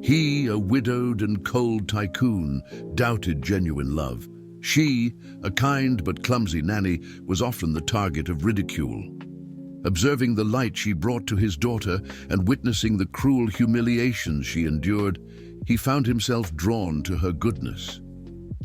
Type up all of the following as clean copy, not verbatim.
He, a widowed and cold tycoon, doubted genuine love. She, a kind but clumsy nanny, was often the target of ridicule. Observing the light she brought to his daughter and witnessing the cruel humiliations she endured, he found himself drawn to her goodness.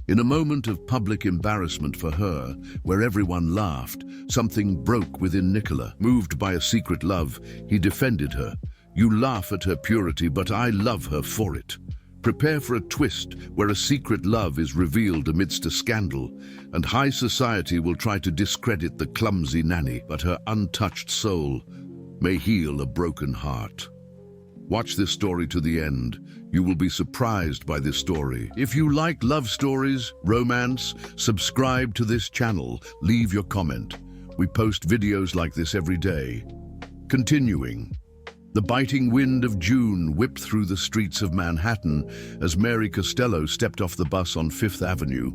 In a moment of public embarrassment for her, where everyone laughed, something broke within Nicola. Moved by a secret love, he defended her. "You laugh at her purity, but I love her for it." Prepare for a twist where a secret love is revealed amidst a scandal, and high society will try to discredit the clumsy nanny, but her untouched soul may heal a broken heart. Watch this story to the end. You will be surprised by this story. If you like love stories, romance, subscribe to this channel, leave your comment. We post videos like this every day. Continuing. The biting wind of June whipped through the streets of Manhattan as Mary Costello stepped off the bus on Fifth Avenue,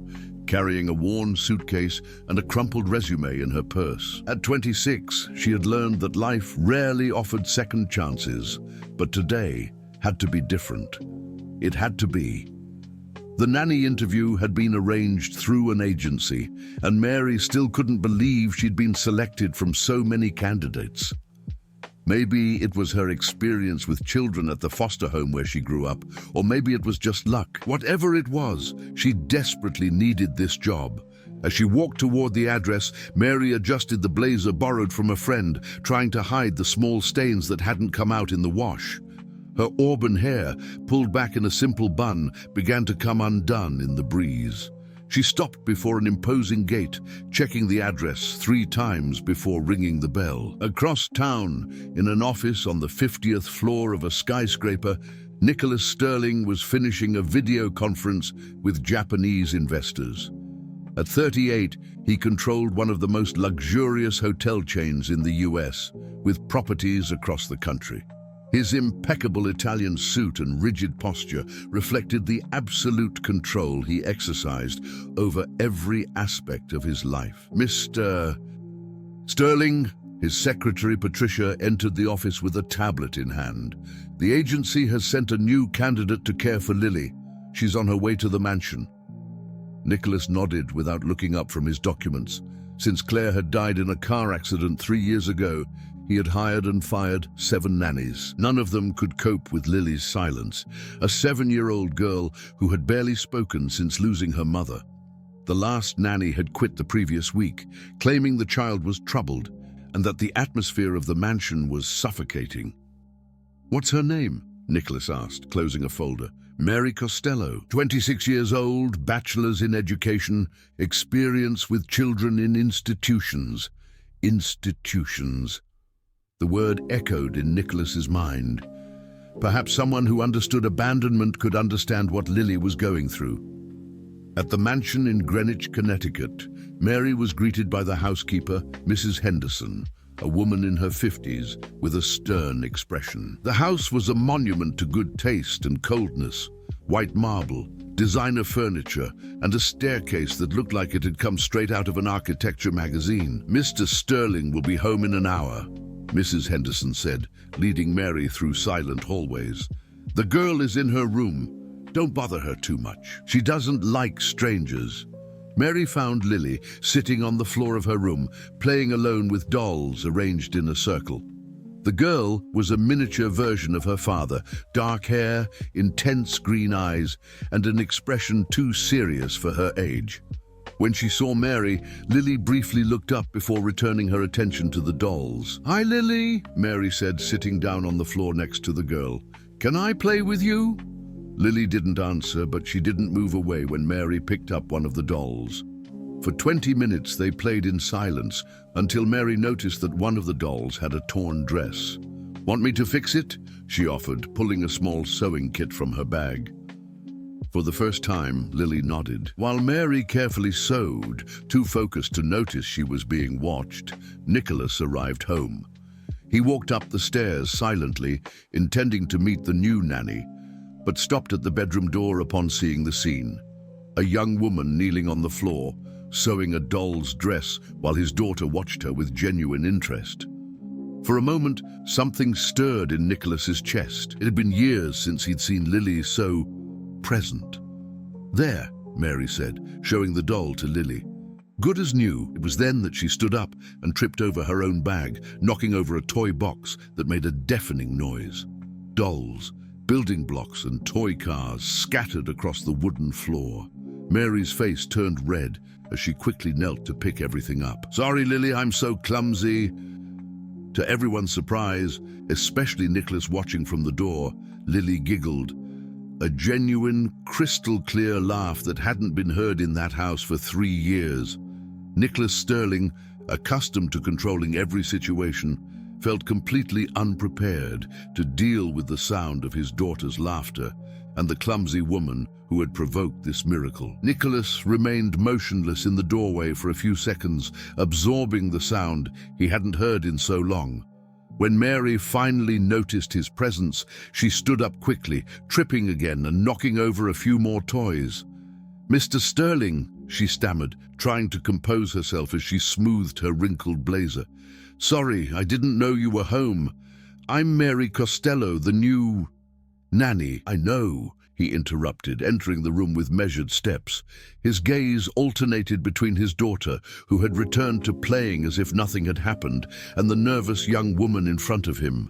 carrying a worn suitcase and a crumpled resume in her purse. At 26, she had learned that life rarely offered second chances, but today had to be different. It had to be. The nanny interview had been arranged through an agency, and Mary still couldn't believe she'd been selected from so many candidates. Maybe it was her experience with children at the foster home where she grew up, or maybe it was just luck. Whatever it was, she desperately needed this job. As she walked toward the address, Mary adjusted the blazer borrowed from a friend, trying to hide the small stains that hadn't come out in the wash. Her auburn hair, pulled back in a simple bun, began to come undone in the breeze. She stopped before an imposing gate, checking the address 3 times before ringing the bell. Across town, in an office on the 50th floor of a skyscraper, Nicholas Sterling was finishing a video conference with Japanese investors. At 38, he controlled one of the most luxurious hotel chains in the US, with properties across the country. His impeccable Italian suit and rigid posture reflected the absolute control he exercised over every aspect of his life. "Mr. Sterling," his secretary Patricia entered the office with a tablet in hand. "The agency has sent a new candidate to care for Lily. She's on her way to the mansion." Nicholas nodded without looking up from his documents. Since Claire had died in a car accident 3 years ago, he had hired and fired 7 nannies. None of them could cope with Lily's silence, a 7-year-old girl who had barely spoken since losing her mother. The last nanny had quit the previous week, claiming the child was troubled and that the atmosphere of the mansion was suffocating. "What's her name?" Nicholas asked, closing a folder. "Mary Costello, 26 years old, bachelor's in education, experience with children in institutions." Institutions. The word echoed in Nicholas's mind. Perhaps someone who understood abandonment could understand what Lily was going through. At the mansion in Greenwich, Connecticut, Mary was greeted by the housekeeper, Mrs. Henderson, a woman in her 50s with a stern expression. The house was a monument to good taste and coldness: white marble, designer furniture, and a staircase that looked like it had come straight out of an architecture magazine. "Mr. Sterling will be home in an hour," Mrs. Henderson said, leading Mary through silent hallways. "The girl is in her room. Don't bother her too much. She doesn't like strangers." Mary found Lily sitting on the floor of her room, playing alone with dolls arranged in a circle. The girl was a miniature version of her father: dark hair, intense green eyes, and an expression too serious for her age. When she saw Mary, Lily briefly looked up before returning her attention to the dolls. "Hi, Lily," Mary said, sitting down on the floor next to the girl. "Can I play with you?" Lily didn't answer, but she didn't move away when Mary picked up one of the dolls. For 20 minutes they played in silence, until Mary noticed that one of the dolls had a torn dress. "Want me to fix it?" she offered, pulling a small sewing kit from her bag. For the first time, Lily nodded. While Mary carefully sewed, too focused to notice she was being watched, Nicholas arrived home. He walked up the stairs silently, intending to meet the new nanny, but stopped at the bedroom door upon seeing the scene. A young woman kneeling on the floor, sewing a doll's dress while his daughter watched her with genuine interest. For a moment, something stirred in Nicholas's chest. It had been years since he'd seen Lily so present. "There," Mary said, showing the doll to Lily. Good as new, it was then that she stood up and tripped over her own bag, knocking over a toy box that made a deafening noise. Dolls, building blocks and toy cars scattered across the wooden floor. Mary's face turned red as she quickly knelt to pick everything up. "Sorry, Lily, I'm so clumsy." To everyone's surprise, especially Nicholas watching from the door, Lily giggled. A genuine, crystal-clear laugh that hadn't been heard in that house for 3 years. Nicholas Sterling, accustomed to controlling every situation, felt completely unprepared to deal with the sound of his daughter's laughter and the clumsy woman who had provoked this miracle. Nicholas remained motionless in the doorway for a few seconds, absorbing the sound he hadn't heard in so long. When Mary finally noticed his presence, she stood up quickly, tripping again and knocking over a few more toys. "Mr. Sterling," she stammered, trying to compose herself as she smoothed her wrinkled blazer. "Sorry, I didn't know you were home. I'm Mary Costello, the new nanny." "I know," he interrupted, entering the room with measured steps. His gaze alternated between his daughter, who had returned to playing as if nothing had happened, and the nervous young woman in front of him.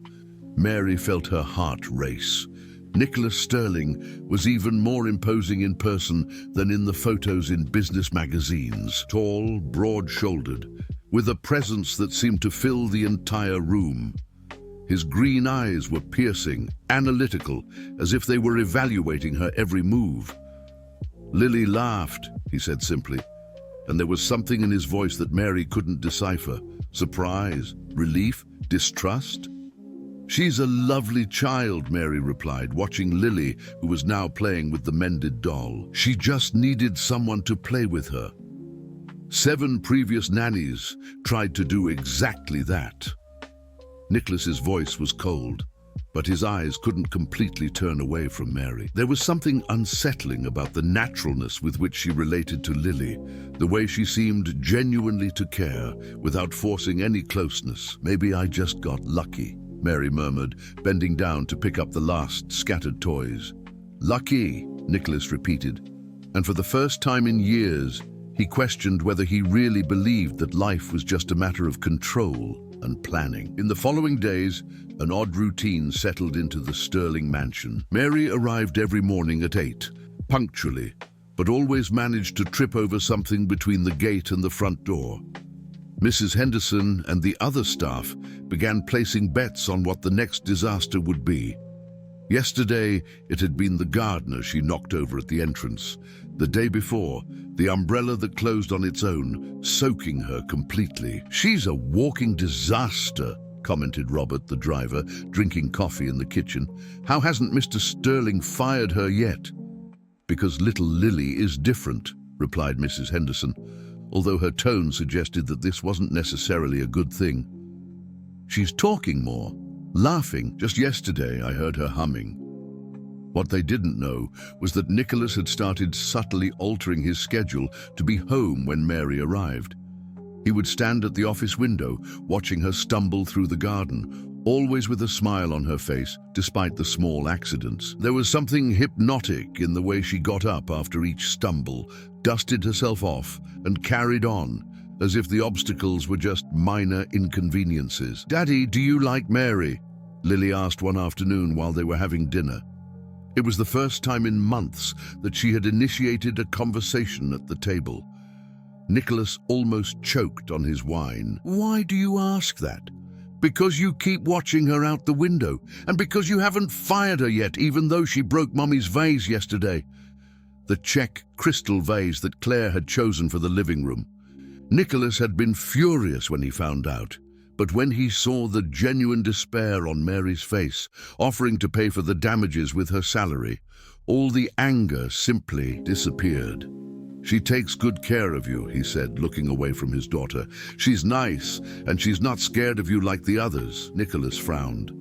Mary felt her heart race. Nicholas Sterling was even more imposing in person than in the photos in business magazines. Tall, broad-shouldered, with a presence that seemed to fill the entire room. His green eyes were piercing, analytical, as if they were evaluating her every move. "Lily laughed," he said simply, and there was something in his voice that Mary couldn't decipher. Surprise, relief, distrust? "She's a lovely child," Mary replied, watching Lily, who was now playing with the mended doll. "She just needed someone to play with her." 7 previous nannies tried to do exactly that. Nicholas's voice was cold, but his eyes couldn't completely turn away from Mary. There was something unsettling about the naturalness with which she related to Lily, the way she seemed genuinely to care, without forcing any closeness. "Maybe I just got lucky," Mary murmured, bending down to pick up the last scattered toys. "Lucky," Nicholas repeated, and for the first time in years, he questioned whether he really believed that life was just a matter of control and planning. In the following days, an odd routine settled into the Sterling mansion. Mary arrived every morning at 8, punctually, but always managed to trip over something between the gate and the front door. Mrs. Henderson and the other staff began placing bets on what the next disaster would be. Yesterday, it had been the gardener she knocked over at the entrance. The day before, the umbrella that closed on its own, soaking her completely. "She's a walking disaster," commented Robert, the driver, drinking coffee in the kitchen. "How hasn't Mr. Sterling fired her yet?" "Because little Lily is different," replied Mrs. Henderson, although her tone suggested that this wasn't necessarily a good thing. "She's talking more, laughing. Just yesterday I heard her humming." What they didn't know was that Nicholas had started subtly altering his schedule to be home when Mary arrived. He would stand at the office window, watching her stumble through the garden, always with a smile on her face, despite the small accidents. There was something hypnotic in the way she got up after each stumble, dusted herself off, and carried on, as if the obstacles were just minor inconveniences. "Daddy, do you like Mary?" Lily asked one afternoon while they were having dinner. It was the first time in months that she had initiated a conversation at the table. Nicholas almost choked on his wine. "Why do you ask that?" "Because you keep watching her out the window, and because you haven't fired her yet, even though she broke Mummy's vase yesterday." The Czech crystal vase that Claire had chosen for the living room. Nicholas had been furious when he found out. But when he saw the genuine despair on Mary's face, offering to pay for the damages with her salary, all the anger simply disappeared. "She takes good care of you," he said, looking away from his daughter. "She's nice, and she's not scared of you like the others." Nicholas frowned.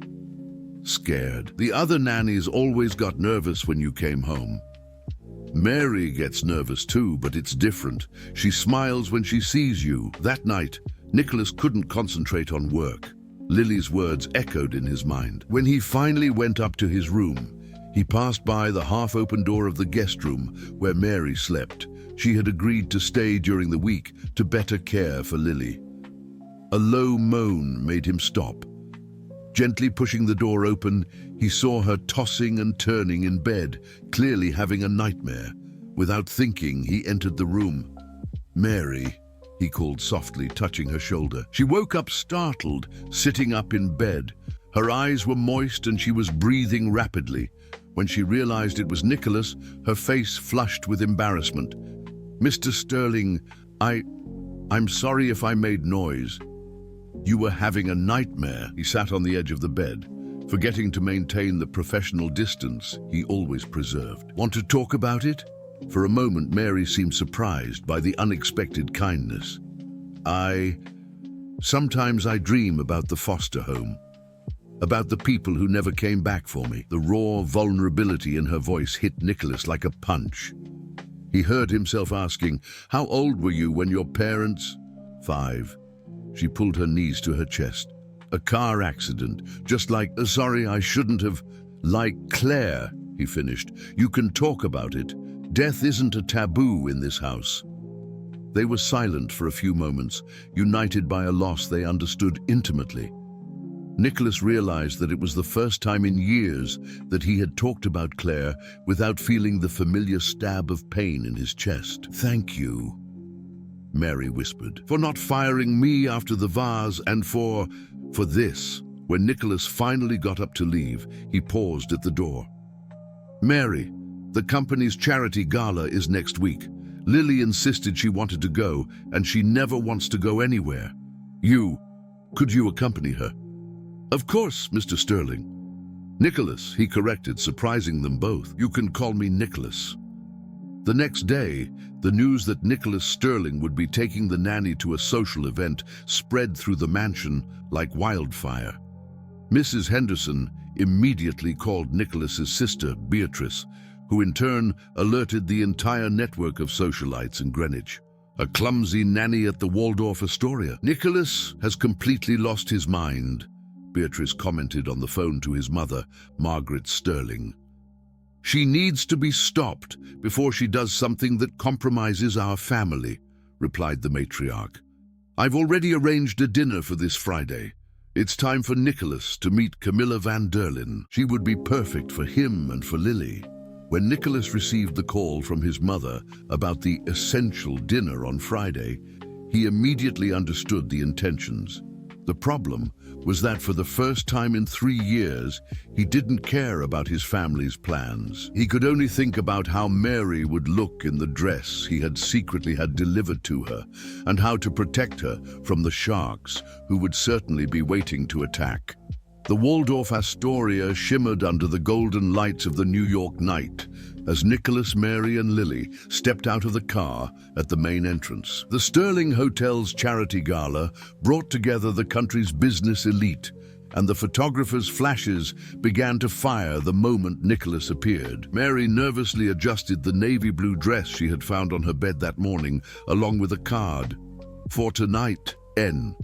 "Scared? The other nannies always got nervous when you came home." "Mary gets nervous too, but it's different. She smiles when she sees you." That night, Nicholas couldn't concentrate on work. Lily's words echoed in his mind. When he finally went up to his room, he passed by the half-open door of the guest room where Mary slept. She had agreed to stay during the week to better care for Lily. A low moan made him stop. Gently pushing the door open, he saw her tossing and turning in bed, clearly having a nightmare. Without thinking, he entered the room. "Mary," he called softly, touching her shoulder. She woke up startled, sitting up in bed. Her eyes were moist and she was breathing rapidly. When she realized it was Nicholas, her face flushed with embarrassment. "Mr. Sterling, I'm sorry if I made noise." "You were having a nightmare." He sat on the edge of the bed, forgetting to maintain the professional distance he always preserved. "Want to talk about it?" For a moment, Mary seemed surprised by the unexpected kindness. Sometimes I dream about the foster home, about the people who never came back for me." The raw vulnerability in her voice hit Nicholas like a punch. He heard himself asking, "How old were you when your parents—" "5. She pulled her knees to her chest. "A car accident, just like— Sorry, I shouldn't have—" "Like Claire," he finished. "You can talk about it. Death isn't a taboo in this house." They were silent for a few moments, united by a loss they understood intimately. Nicholas realized that it was the first time in years that he had talked about Claire without feeling the familiar stab of pain in his chest. "Thank you," Mary whispered, "for not firing me after the vase and for this." When Nicholas finally got up to leave, he paused at the door. "Mary, the company's charity gala is next week. Lily insisted she wanted to go, and she never wants to go anywhere. Could you accompany her?" "Of course, Mr. Sterling." "Nicholas," he corrected, surprising them both. "You can call me Nicholas." The next day, the news that Nicholas Sterling would be taking the nanny to a social event spread through the mansion like wildfire. Mrs. Henderson immediately called Nicholas's sister, Beatrice, who in turn alerted the entire network of socialites in Greenwich. "A clumsy nanny at the Waldorf Astoria. Nicholas has completely lost his mind," Beatrice commented on the phone to his mother, Margaret Sterling. "She needs to be stopped before she does something that compromises our family," replied the matriarch. "I've already arranged a dinner for this Friday. It's time for Nicholas to meet Camilla van Derlin. She would be perfect for him and for Lily." When Nicholas received the call from his mother about the essential dinner on Friday, he immediately understood the intentions. The problem was that for the first time in 3 years, he didn't care about his family's plans. He could only think about how Mary would look in the dress he had secretly had delivered to her, and how to protect her from the sharks who would certainly be waiting to attack. The Waldorf Astoria shimmered under the golden lights of the New York night as Nicholas, Mary, and Lily stepped out of the car at the main entrance. The Sterling Hotel's charity gala brought together the country's business elite, and the photographers' flashes began to fire the moment Nicholas appeared. Mary nervously adjusted the navy blue dress she had found on her bed that morning, along with a card. "For tonight, N."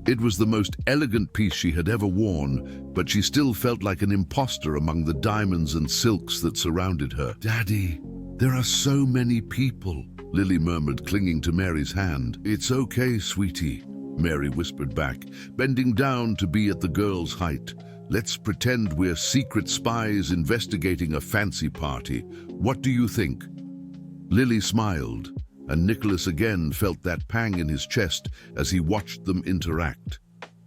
It was the most elegant piece she had ever worn, but she still felt like an imposter among the diamonds and silks that surrounded her. "Daddy, there are so many people," Lily murmured, clinging to Mary's hand. "It's okay, sweetie," Mary whispered back, bending down to be at the girl's height. "Let's pretend we're secret spies investigating a fancy party. What do you think?" Lily smiled, and Nicholas again felt that pang in his chest as he watched them interact.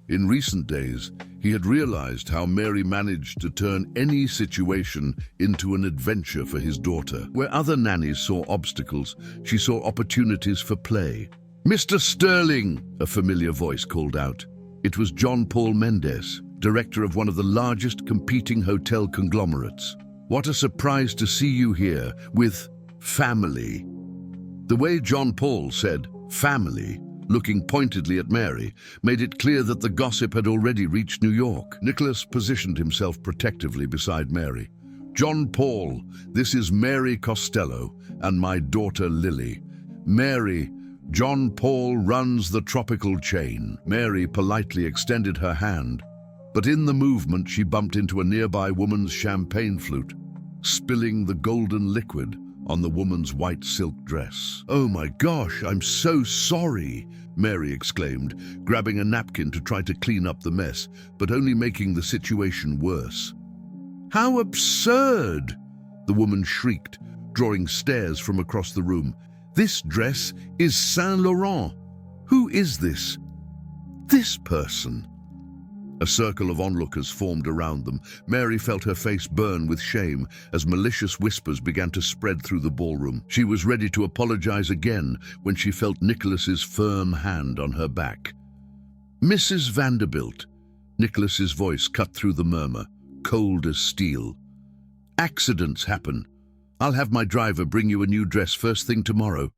In recent days, he had realized how Mary managed to turn any situation into an adventure for his daughter. Where other nannies saw obstacles, she saw opportunities for play. "Mr. Sterling," a familiar voice called out. It was John Paul Mendes, director of one of the largest competing hotel conglomerates. "What a surprise to see you here with family." The way John Paul said "family," looking pointedly at Mary, made it clear that the gossip had already reached New York. Nicholas positioned himself protectively beside Mary. "John Paul, this is Mary Costello and my daughter Lily. Mary, John Paul runs the tropical chain. Mary politely extended her hand, but in the movement she bumped into a nearby woman's champagne flute, spilling the golden liquid on the woman's white silk dress. "Oh my gosh, I'm so sorry," Mary exclaimed, grabbing a napkin to try to clean up the mess, but only making the situation worse. "How absurd!" the woman shrieked, drawing stares from across the room. "This dress is Saint Laurent. Who is this? This person?" A circle of onlookers formed around them. Mary felt her face burn with shame as malicious whispers began to spread through the ballroom. She was ready to apologize again when she felt Nicholas's firm hand on her back. "Mrs. Vanderbilt," Nicholas's voice cut through the murmur, cold as steel. "Accidents happen. I'll have my driver bring you a new dress first thing tomorrow."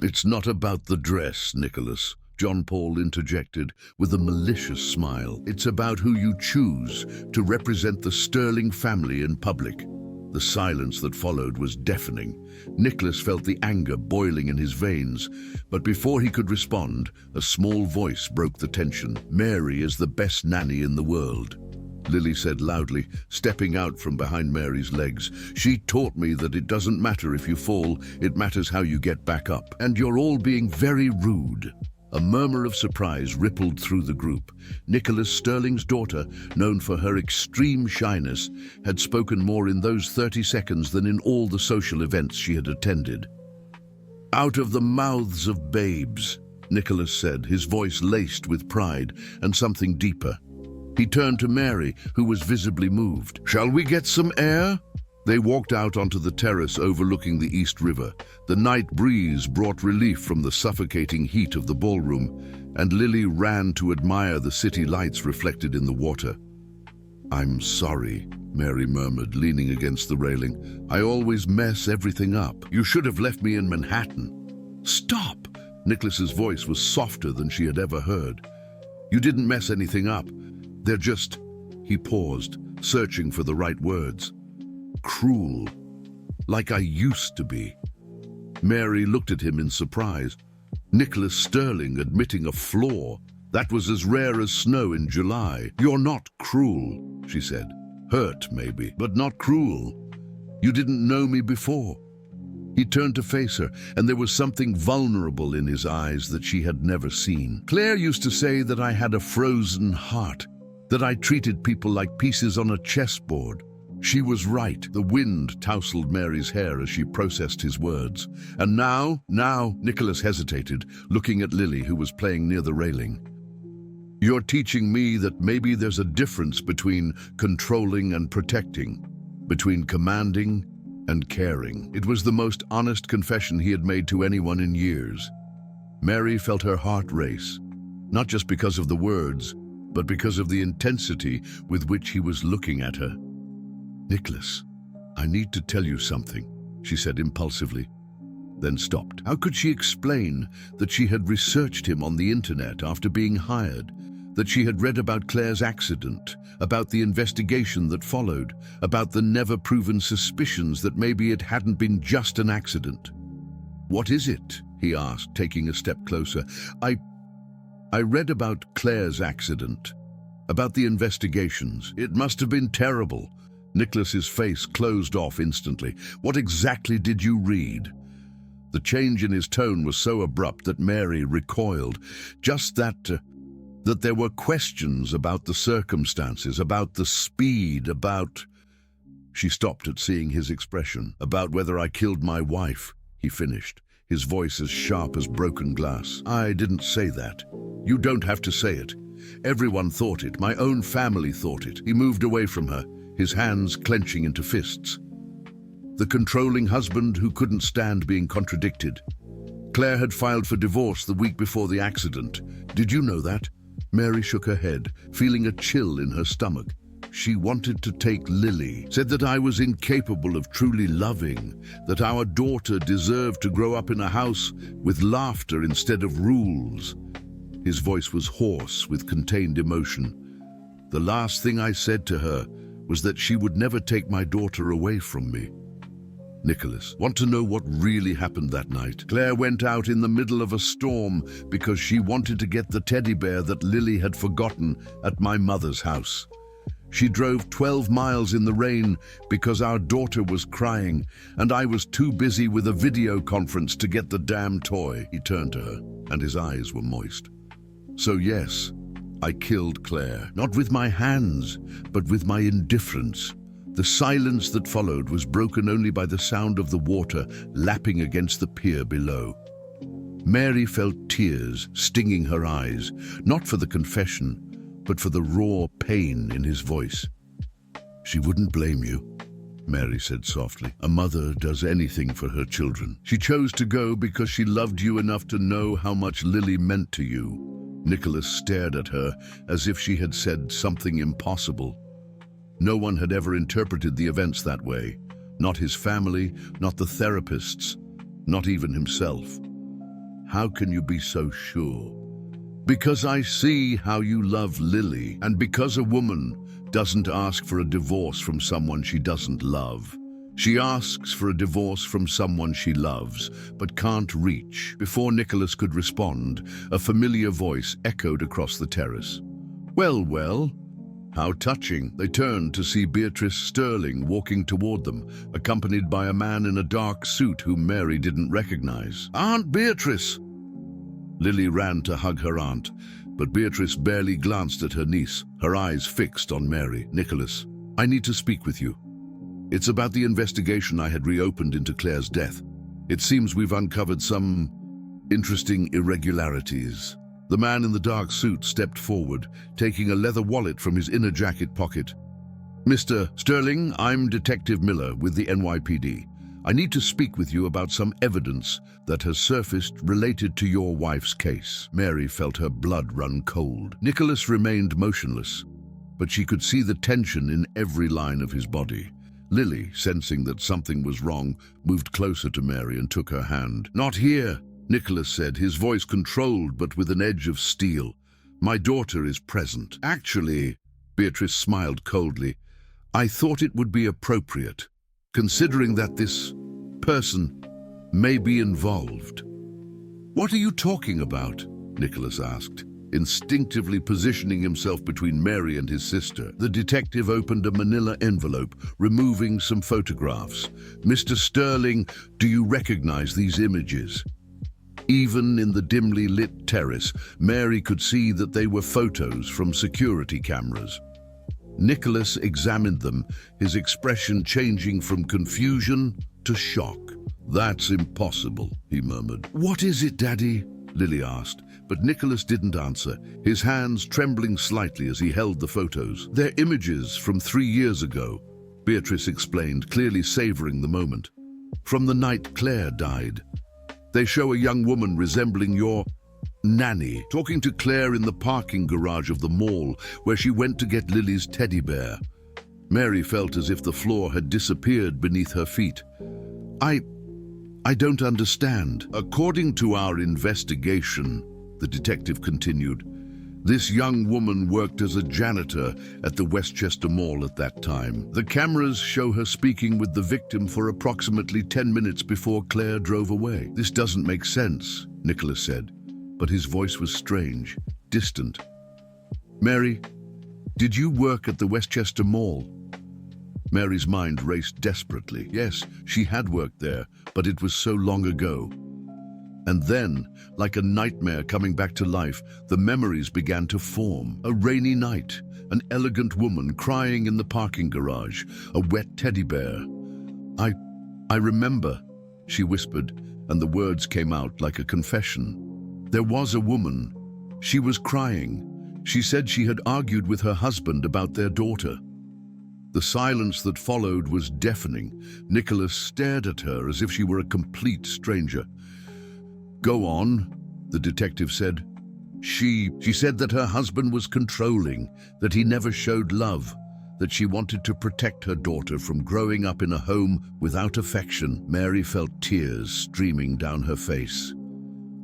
"It's not about the dress, Nicholas," John Paul interjected with a malicious smile. "It's about who you choose to represent the Sterling family in public." The silence that followed was deafening. Nicholas felt the anger boiling in his veins, but before he could respond, a small voice broke the tension. "Mary is the best nanny in the world," Lily said loudly, stepping out from behind Mary's legs. "She taught me that it doesn't matter if you fall, it matters how you get back up. And you're all being very rude." A murmur of surprise rippled through the group. Nicholas Sterling's daughter, known for her extreme shyness, had spoken more in those 30 seconds than in all the social events she had attended. "Out of the mouths of babes," Nicholas said, his voice laced with pride and something deeper. He turned to Mary, who was visibly moved. "Shall we get some air?" They walked out onto the terrace overlooking the East River. The night breeze brought relief from the suffocating heat of the ballroom, and Lily ran to admire the city lights reflected in the water. "I'm sorry," Mary murmured, leaning against the railing. "I always mess everything up. You should have left me in Manhattan." "Stop!" Nicholas's voice was softer than she had ever heard. "You didn't mess anything up. They're just..." He paused, searching for the right words. "Cruel. Like I used to be." Mary looked at him in surprise. Nicholas Sterling admitting a flaw. That was as rare as snow in July. "You're not cruel," she said. "Hurt, maybe, but not cruel. You didn't know me before." He turned to face her, and there was something vulnerable in his eyes that she had never seen. "Claire used to say that I had a frozen heart, that I treated people like pieces on a chessboard. She was right." The wind tousled Mary's hair as she processed his words. "And now, Nicholas hesitated, looking at Lily, who was playing near the railing. "You're teaching me that maybe there's a difference between controlling and protecting, between commanding and caring." It was the most honest confession he had made to anyone in years. Mary felt her heart race, not just because of the words, but because of the intensity with which he was looking at her. "Nicholas, I need to tell you something," she said impulsively, then stopped. How could she explain that she had researched him on the internet after being hired, that she had read about Claire's accident, about the investigation that followed, about the never-proven suspicions that maybe it hadn't been just an accident? "What is it?" he asked, taking a step closer. I read about Claire's accident, about the investigations. It must have been terrible." Nicholas's face closed off instantly. "What exactly did you read?" The change in his tone was so abrupt that Mary recoiled. Just that there were questions about the circumstances, about the speed, about... She stopped at seeing his expression. "About whether I killed my wife," he finished, his voice as sharp as broken glass. "I didn't say that. You don't have to say it. Everyone thought it. My own family thought it." He moved away from her, his hands clenching into fists. The controlling husband who couldn't stand being contradicted. Claire had filed for divorce the week before the accident. "Did you know that?" Mary shook her head, feeling a chill in her stomach. "She wanted to take Lily, said that I was incapable of truly loving, that our daughter deserved to grow up in a house with laughter instead of rules." His voice was hoarse with contained emotion. "The last thing I said to her was that she would never take my daughter away from me." Nicholas, want to know what really happened that night? Claire went out in the middle of a storm because she wanted to get the teddy bear that Lily had forgotten at my mother's house. She drove 12 miles in the rain because our daughter was crying, and I was too busy with a video conference to get the damn toy. He turned to her, and his eyes were moist. So yes, I killed Claire, not with my hands, but with my indifference. The silence that followed was broken only by the sound of the water lapping against the pier below. Mary felt tears stinging her eyes, not for the confession, but for the raw pain in his voice. She wouldn't blame you, Mary said softly. A mother does anything for her children. She chose to go because she loved you enough to know how much Lily meant to you. Nicholas stared at her as if she had said something impossible. No one had ever interpreted the events that way. Not his family, not the therapists, not even himself. How can you be so sure? Because I see how you love Lily, and because a woman doesn't ask for a divorce from someone she doesn't love. She asks for a divorce from someone she loves, but can't reach. Before Nicholas could respond, a familiar voice echoed across the terrace. Well, well. How touching. They turned to see Beatrice Sterling walking toward them, accompanied by a man in a dark suit whom Mary didn't recognize. Aunt Beatrice! Lily ran to hug her aunt, but Beatrice barely glanced at her niece, her eyes fixed on Mary. Nicholas, I need to speak with you. It's about the investigation I had reopened into Claire's death. It seems we've uncovered some interesting irregularities. The man in the dark suit stepped forward, taking a leather wallet from his inner jacket pocket. Mr. Sterling, I'm Detective Miller with the NYPD. I need to speak with you about some evidence that has surfaced related to your wife's case. Mary felt her blood run cold. Nicholas remained motionless, but she could see the tension in every line of his body. Lily, sensing that something was wrong, moved closer to Mary and took her hand. Not here, Nicholas said, his voice controlled but with an edge of steel. My daughter is present. Actually, Beatrice smiled coldly, I thought it would be appropriate, considering that this person may be involved. What are you talking about? Nicholas asked, instinctively positioning himself between Mary and his sister. The detective opened a manila envelope, removing some photographs. Mr. Sterling, do you recognize these images? Even in the dimly lit terrace, Mary could see that they were photos from security cameras. Nicholas examined them, his expression changing from confusion to shock. That's impossible, he murmured. What is it, Daddy? Lily asked, but Nicholas didn't answer, his hands trembling slightly as he held the photos. They're images from 3 years ago, Beatrice explained, clearly savoring the moment. From the night Claire died. They show a young woman resembling your nanny, talking to Claire in the parking garage of the mall where she went to get Lily's teddy bear. Mary felt as if the floor had disappeared beneath her feet. I don't understand. According to our investigation, the detective continued, this young woman worked as a janitor at the Westchester Mall at that time. The cameras show her speaking with the victim for approximately 10 minutes before Claire drove away. This doesn't make sense, Nicholas said, but his voice was strange, distant. Mary, did you work at the Westchester Mall? Mary's mind raced desperately. Yes, she had worked there, but it was so long ago. And then, like a nightmare coming back to life, the memories began to form. A rainy night, an elegant woman crying in the parking garage, a wet teddy bear. I remember, she whispered, and the words came out like a confession. There was a woman. She was crying. She said she had argued with her husband about their daughter. The silence that followed was deafening. Nicholas stared at her as if she were a complete stranger. Go on, the detective said. She said that her husband was controlling, that he never showed love, that she wanted to protect her daughter from growing up in a home without affection. Mary felt tears streaming down her face.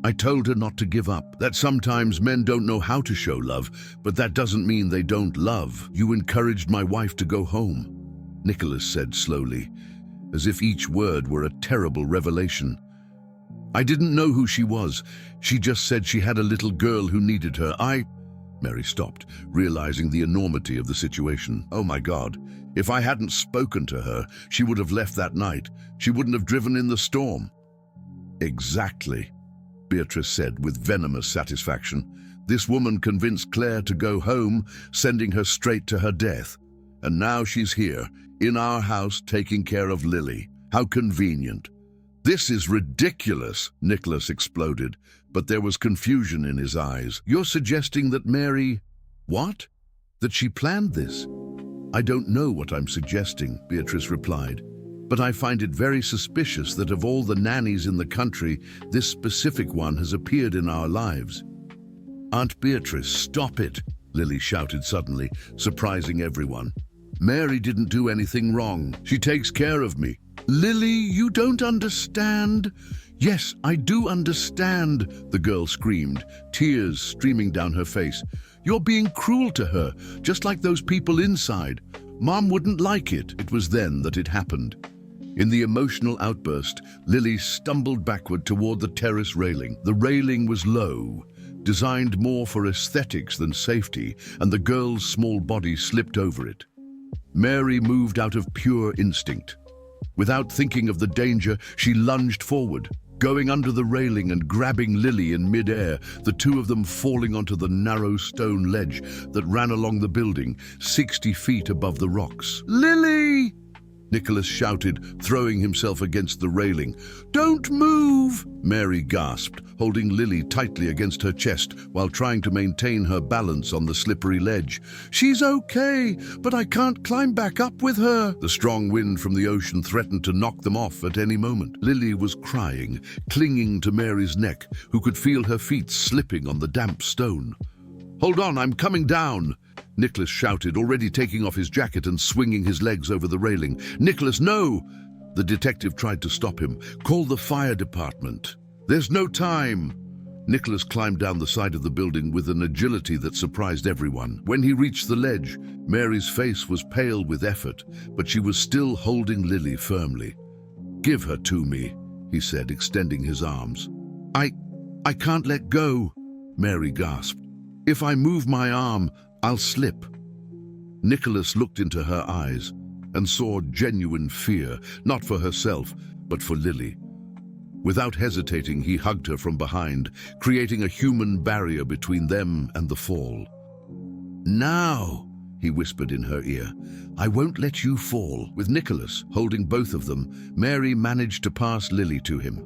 I told her not to give up, that sometimes men don't know how to show love, but that doesn't mean they don't love. You encouraged my wife to go home, Nicholas said slowly. as if each word were a terrible revelation. "I didn't know who she was. She just said she had a little girl who needed her. Mary stopped, realizing the enormity of the situation. "Oh my God, if I hadn't spoken to her, she would have left that night. She wouldn't have driven in the storm." "Exactly," Beatrice said with venomous satisfaction. "This woman convinced Claire to go home, sending her straight to her death. And now she's here, in our house, taking care of Lily. How convenient." "This is ridiculous," Nicholas exploded, but there was confusion in his eyes. "You're suggesting that Mary—" "What? That she planned this?" "I don't know what I'm suggesting," Beatrice replied, "but I find it very suspicious that of all the nannies in the country, this specific one has appeared in our lives." "Aunt Beatrice, stop it," Lily shouted suddenly, surprising everyone. "Mary didn't do anything wrong. She takes care of me." "Lily, you don't understand." "Yes, I do understand," the girl screamed, tears streaming down her face. "You're being cruel to her, just like those people inside. Mom wouldn't like it." It was then that it happened. In the emotional outburst, Lily stumbled backward toward the terrace railing. The railing was low, designed more for aesthetics than safety, and the girl's small body slipped over it. Mary moved out of pure instinct. Without thinking of the danger, she lunged forward, going under the railing and grabbing Lily in mid-air, the two of them falling onto the narrow stone ledge that ran along the building, 60 feet above the rocks. "Lily!" Nicholas shouted, throwing himself against the railing. "Don't move!" Mary gasped, holding Lily tightly against her chest while trying to maintain her balance on the slippery ledge. "She's okay, but I can't climb back up with her." The strong wind from the ocean threatened to knock them off at any moment. Lily was crying, clinging to Mary's neck, who could feel her feet slipping on the damp stone. "Hold on, I'm coming down!" Nicholas shouted, already taking off his jacket and swinging his legs over the railing. "Nicholas, no!" The detective tried to stop him. "Call the fire department." "There's no time." Nicholas climbed down the side of the building with an agility that surprised everyone. When he reached the ledge, Mary's face was pale with effort, but she was still holding Lily firmly. "Give her to me," he said, extending his arms. I can't let go," Mary gasped. "If I move my arm, I'll slip." Nicholas looked into her eyes and saw genuine fear, not for herself, but for Lily. Without hesitating, he hugged her from behind, creating a human barrier between them and the fall. "Now," he whispered in her ear, "I won't let you fall." With Nicholas holding both of them, Mary managed to pass Lily to him.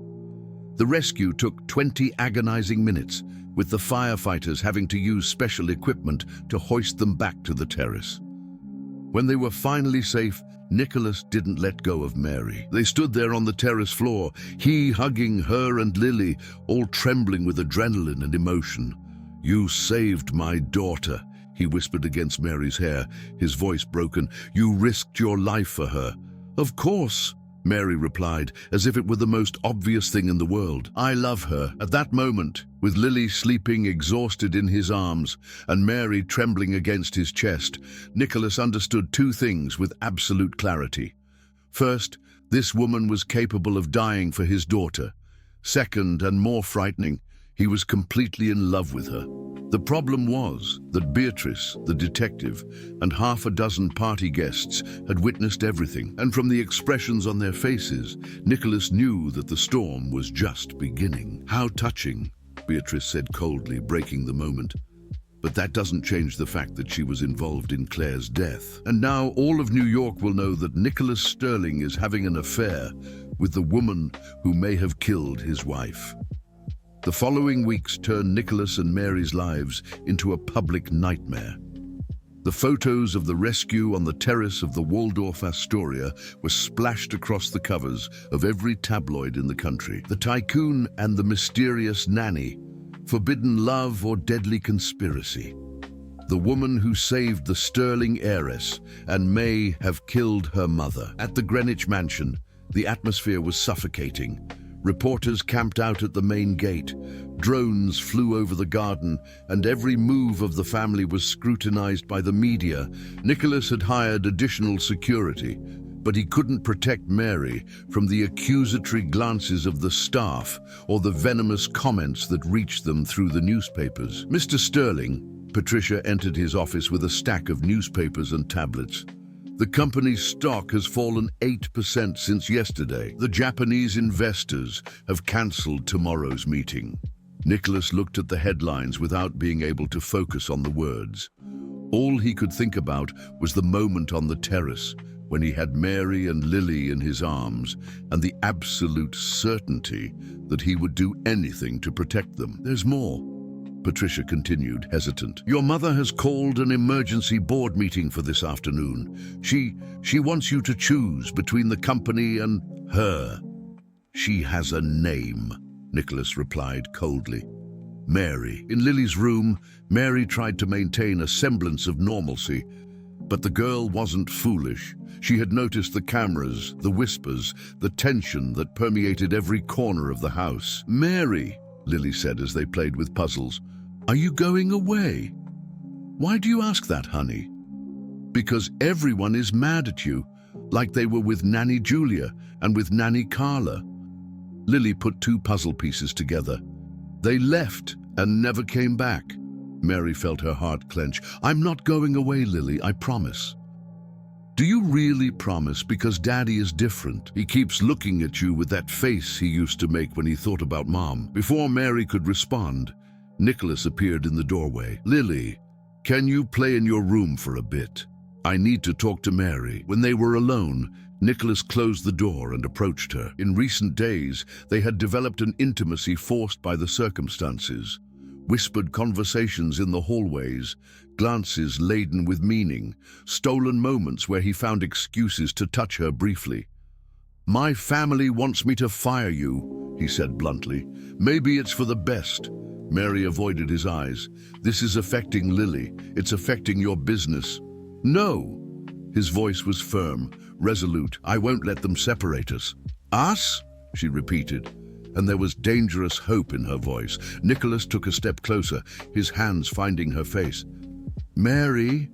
The rescue took 20 agonizing minutes, with the firefighters having to use special equipment to hoist them back to the terrace. When they were finally safe, Nicholas didn't let go of Mary. They stood there on the terrace floor, he hugging her and Lily, all trembling with adrenaline and emotion. "You saved my daughter," he whispered against Mary's hair, his voice broken. "You risked your life for her." "Of course," Mary replied, as if it were the most obvious thing in the world. "I love her." At that moment, with Lily sleeping exhausted in his arms and Mary trembling against his chest, Nicholas understood two things with absolute clarity. First, this woman was capable of dying for his daughter. Second, and more frightening, he was completely in love with her. The problem was that Beatrice, the detective, and half a dozen party guests had witnessed everything, and from the expressions on their faces, Nicholas knew that the storm was just beginning. "How touching," Beatrice said coldly, breaking the moment. "But that doesn't change the fact that she was involved in Claire's death. And now all of New York will know that Nicholas Sterling is having an affair with the woman who may have killed his wife." The following weeks turned Nicholas and Mary's lives into a public nightmare. The photos of the rescue on the terrace of the Waldorf Astoria were splashed across the covers of every tabloid in the country. The tycoon and the mysterious nanny, forbidden love or deadly conspiracy. The woman who saved the Sterling heiress and may have killed her mother. At the Greenwich mansion, the atmosphere was suffocating. Reporters camped out at the main gate, drones flew over the garden, and every move of the family was scrutinized by the media. Nicholas had hired additional security, but he couldn't protect Mary from the accusatory glances of the staff or the venomous comments that reached them through the newspapers. Mr. Sterling, Patricia entered his office with a stack of newspapers and tablets. The company's stock has fallen 8% since yesterday. The Japanese investors have cancelled tomorrow's meeting. Nicholas looked at the headlines without being able to focus on the words. All he could think about was the moment on the terrace when he had Mary and Lily in his arms and the absolute certainty that he would do anything to protect them. "There's more," Patricia continued, hesitant. "Your mother has called an emergency board meeting for this afternoon. She wants you to choose between the company and her." "She has a name," Nicholas replied coldly. "Mary." In Lily's room, Mary tried to maintain a semblance of normalcy, but the girl wasn't foolish. She had noticed the cameras, the whispers, the tension that permeated every corner of the house. "Mary," Lily said as they played with puzzles, "are you going away?" "Why do you ask that, honey?" "Because everyone is mad at you, like they were with Nanny Julia and with Nanny Carla." Lily put two puzzle pieces together. "They left and never came back." Mary felt her heart clench. "I'm not going away, Lily, I promise." "Do you really promise? Because Daddy is different. He keeps looking at you with that face he used to make when he thought about Mom." Before Mary could respond, Nicholas appeared in the doorway. "Lily, can you play in your room for a bit? I need to talk to Mary." When they were alone, Nicholas closed the door and approached her. In recent days, they had developed an intimacy forced by the circumstances. Whispered conversations in the hallways, glances laden with meaning, stolen moments where he found excuses to touch her briefly. "My family wants me to fire you," he said bluntly. "Maybe it's for the best." Mary avoided his eyes. "This is affecting Lily. It's affecting your business." "No." His voice was firm, resolute. "I won't let them separate us." "Us?" she repeated, and there was dangerous hope in her voice. Nicholas took a step closer, his hands finding her face. "Mary,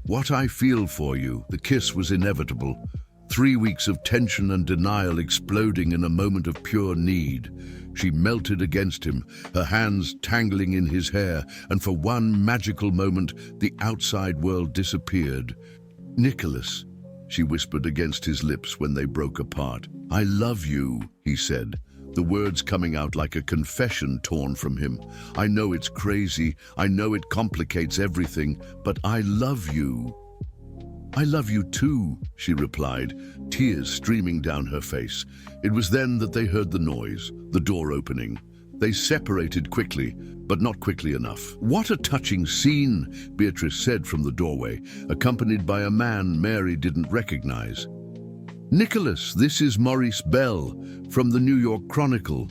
what I feel for you." The kiss was inevitable. 3 weeks of tension and denial exploding in a moment of pure need. She melted against him, her hands tangling in his hair, and for one magical moment, the outside world disappeared. "Nicholas," she whispered against his lips when they broke apart. "I love you," he said, the words coming out like a confession torn from him. "I know it's crazy, I know it complicates everything, but I love you." "I love you too," she replied, tears streaming down her face. It was then that they heard the noise, the door opening. They separated quickly, but not quickly enough. "What a touching scene," Beatrice said from the doorway, accompanied by a man Mary didn't recognize. "Nicholas, this is Maurice Bell from the New York Chronicle."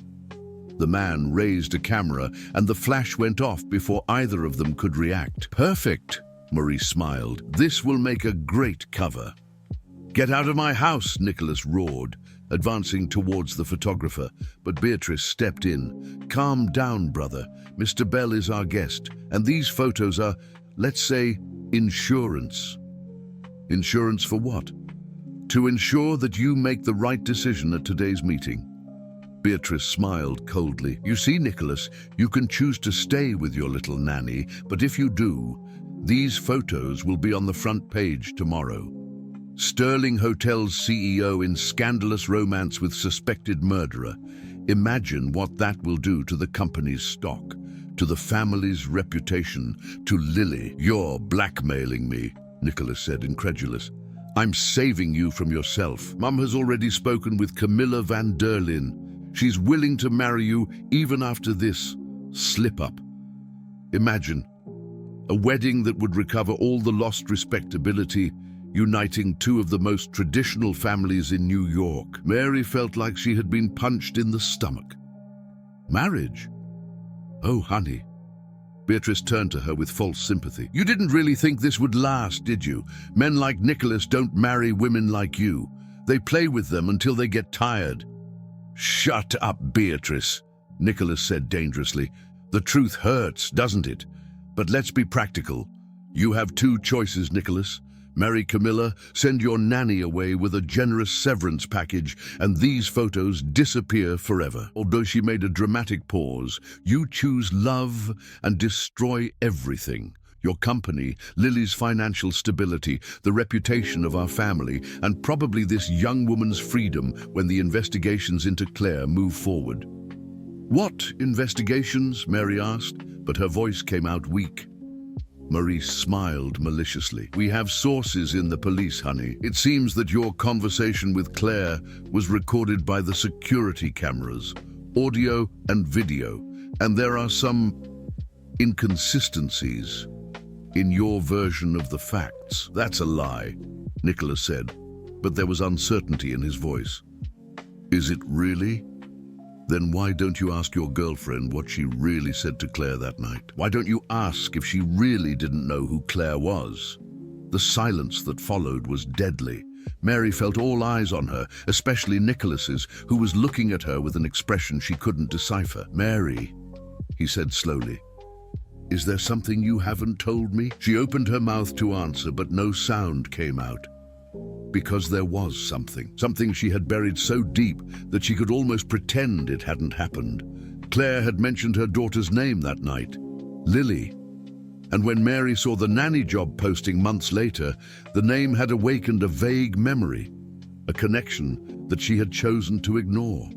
The man raised a camera and the flash went off before either of them could react. "Perfect," Maurice smiled. "This will make a great cover." "Get out of my house," Nicholas roared, advancing towards the photographer, but Beatrice stepped in. "Calm down, brother. Mr. Bell is our guest, and these photos are, let's say, insurance." "Insurance for what?" "To ensure that you make the right decision at today's meeting." Beatrice smiled coldly. "You see, Nicholas, you can choose to stay with your little nanny, but if you do, these photos will be on the front page tomorrow. Sterling Hotel's CEO in scandalous romance with suspected murderer. Imagine what that will do to the company's stock, to the family's reputation, to Lily." "You're blackmailing me," Nicholas said, incredulous. "I'm saving you from yourself. Mum has already spoken with Camilla van der Lyn. She's willing to marry you even after this slip-up. Imagine a wedding that would recover all the lost respectability, uniting two of the most traditional families in New York." Mary felt like she had been punched in the stomach. "Marriage? Oh, honey." Beatrice turned to her with false sympathy. "You didn't really think this would last, did you? Men like Nicholas don't marry women like you. They play with them until they get tired." "Shut up, Beatrice," Nicholas said dangerously. "The truth hurts, doesn't it? But let's be practical. You have two choices, Nicholas. Marry Camilla, send your nanny away with a generous severance package, and these photos disappear forever. Although she made a dramatic pause, you choose love and destroy everything. Your company, Lily's financial stability, the reputation of our family, and probably this young woman's freedom when the investigations into Claire move forward. What investigations? Mary asked, but her voice came out weak. Maurice smiled maliciously. We have sources in the police, honey. It seems that your conversation with Claire was recorded by the security cameras, audio and video, and there are some inconsistencies in your version of the facts. That's a lie, Nicholas said, but there was uncertainty in his voice. Is it really? Then why don't you ask your girlfriend what she really said to Claire that night? Why don't you ask if she really didn't know who Claire was? The silence that followed was deadly. Mary felt all eyes on her, especially Nicholas's, who was looking at her with an expression she couldn't decipher. Mary, he said slowly, is there something you haven't told me? She opened her mouth to answer, but no sound came out. Because there was something she had buried so deep that she could almost pretend it hadn't happened. Claire had mentioned her daughter's name that night, Lily. And when Mary saw the nanny job posting months later, the name had awakened a vague memory, a connection that she had chosen to ignore.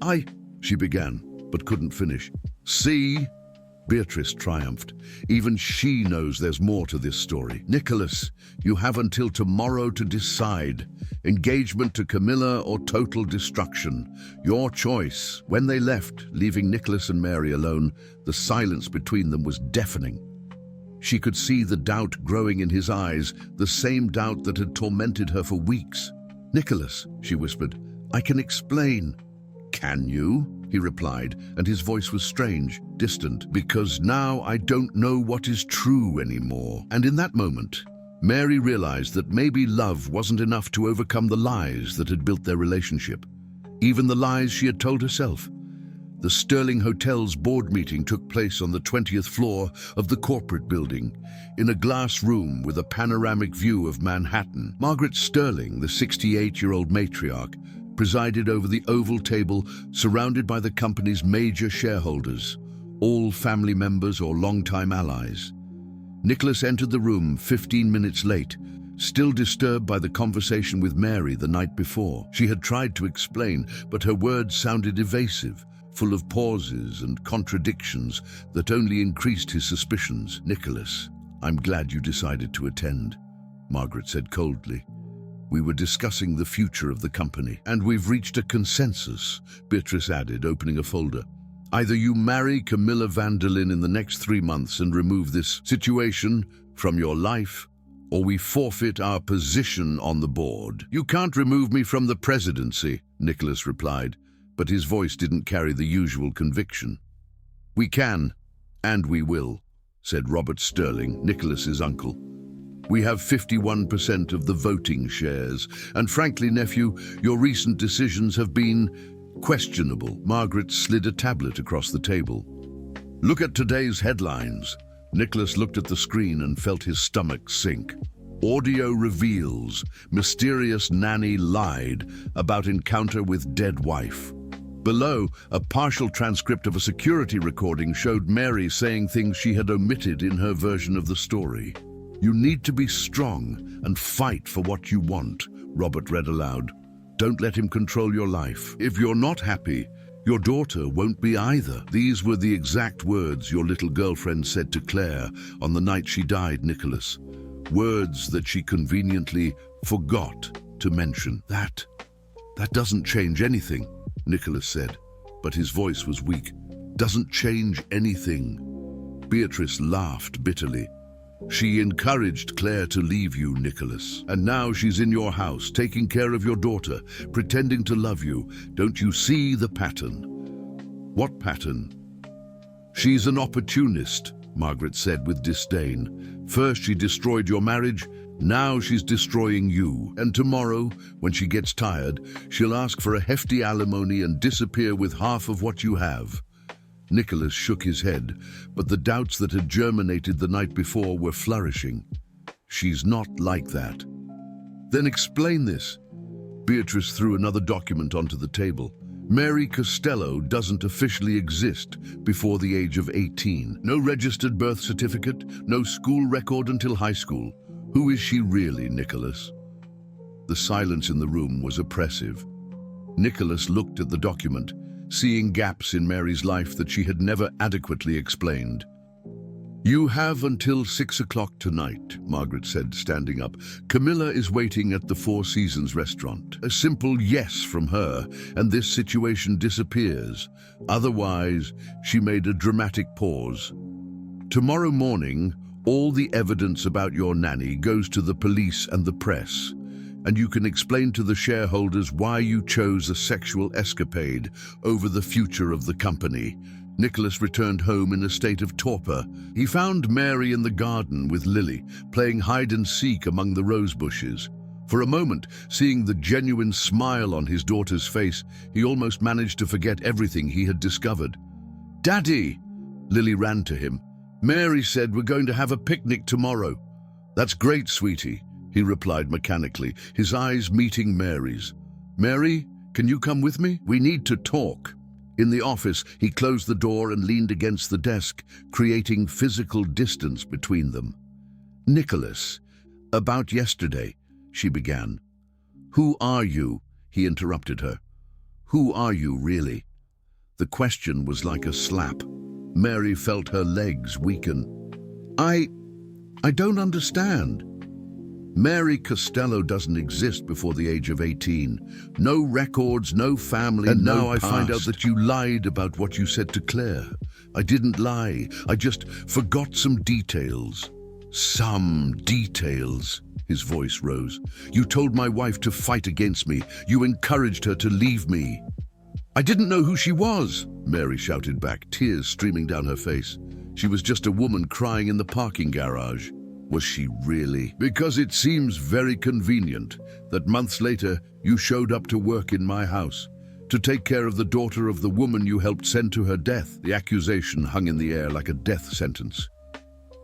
She began, but couldn't finish. See? Beatrice triumphed. Even she knows there's more to this story. Nicholas, you have until tomorrow to decide. Engagement to Camilla or total destruction. Your choice. When they left, leaving Nicholas and Mary alone, the silence between them was deafening. She could see the doubt growing in his eyes, the same doubt that had tormented her for weeks. Nicholas, she whispered, I can explain. Can you? He replied, and his voice was strange, distant, because now I don't know what is true anymore. And in that moment, Mary realized that maybe love wasn't enough to overcome the lies that had built their relationship, even the lies she had told herself. The Sterling Hotel's board meeting took place on the 20th floor of the corporate building, in a glass room with a panoramic view of Manhattan. Margaret Sterling, the 68-year-old matriarch, presided over the oval table surrounded by the company's major shareholders, all family members or longtime allies. Nicholas entered the room 15 minutes late, still disturbed by the conversation with Mary the night before. She had tried to explain, but her words sounded evasive, full of pauses and contradictions that only increased his suspicions. Nicholas, I'm glad you decided to attend, Margaret said coldly. We were discussing the future of the company, and we've reached a consensus, Beatrice added, opening a folder. Either you marry Camilla van der Linde in the next 3 months and remove this situation from your life, or we forfeit our position on the board. You can't remove me from the presidency, Nicholas replied, but his voice didn't carry the usual conviction. We can, and we will, said Robert Sterling, Nicholas's uncle. We have 51% of the voting shares, and frankly, nephew, your recent decisions have been questionable. Margaret slid a tablet across the table. Look at today's headlines. Nicholas looked at the screen and felt his stomach sink. Audio reveals mysterious nanny lied about encounter with dead wife. Below, a partial transcript of a security recording showed Mary saying things she had omitted in her version of the story. You need to be strong and fight for what you want, Robert read aloud. Don't let him control your life. If you're not happy, your daughter won't be either. These were the exact words your little girlfriend said to Claire on the night she died, Nicholas. Words that she conveniently forgot to mention. That doesn't change anything, Nicholas said, but his voice was weak. Doesn't change anything. Beatrice laughed bitterly. She encouraged Claire to leave you, Nicholas. And now she's in your house, taking care of your daughter, pretending to love you. Don't you see the pattern? What pattern? She's an opportunist, Margaret said with disdain. First she destroyed your marriage, now she's destroying you. And tomorrow, when she gets tired, she'll ask for a hefty alimony and disappear with half of what you have. Nicholas shook his head, but the doubts that had germinated the night before were flourishing. She's not like that. Then explain this. Beatrice threw another document onto the table. Mary Costello doesn't officially exist before the age of 18. No registered birth certificate, no school record until high school. Who is she really, Nicholas? The silence in the room was oppressive. Nicholas looked at the document, seeing gaps in Mary's life that she had never adequately explained. You have until 6 o'clock tonight, Margaret said, standing up. Camilla is waiting at the Four Seasons restaurant. A simple yes from her, and this situation disappears. Otherwise, she made a dramatic pause. Tomorrow morning, all the evidence about your nanny goes to the police and the press, and you can explain to the shareholders why you chose a sexual escapade over the future of the company. Nicholas returned home in a state of torpor. He found Mary in the garden with Lily, playing hide-and-seek among the rose bushes. For a moment, seeing the genuine smile on his daughter's face, he almost managed to forget everything he had discovered. "Daddy!" Lily ran to him. "Mary said we're going to have a picnic tomorrow." "That's great, sweetie," he replied mechanically, his eyes meeting Mary's. "Mary, can you come with me? We need to talk." In the office, he closed the door and leaned against the desk, creating physical distance between them. "Nicholas, about yesterday," she began. "Who are you?" he interrupted her. "Who are you, really?" The question was like a slap. Mary felt her legs weaken. I don't understand." Mary Costello doesn't exist before the age of 18. No records, no family, and now I find out that you lied about what you said to Claire. I didn't lie. I just forgot some details. Some details. His voice rose. You told my wife to fight against me. You encouraged her to leave me. I didn't know who she was, Mary shouted back, tears streaming down her face. She was just a woman crying in the parking garage. Was she really? Because it seems very convenient that months later you showed up to work in my house, to take care of the daughter of the woman you helped send to her death. The accusation hung in the air like a death sentence.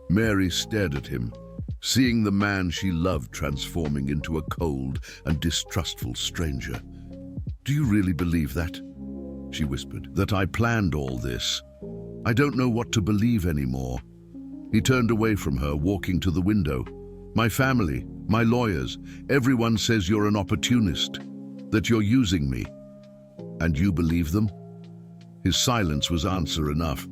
Mary stared at him, seeing the man she loved transforming into a cold and distrustful stranger. Do you really believe that? She whispered. That I planned all this? I don't know what to believe anymore. He turned away from her, walking to the window. My family, my lawyers, everyone says you're an opportunist, that you're using me. And you believe them? His silence was answer enough.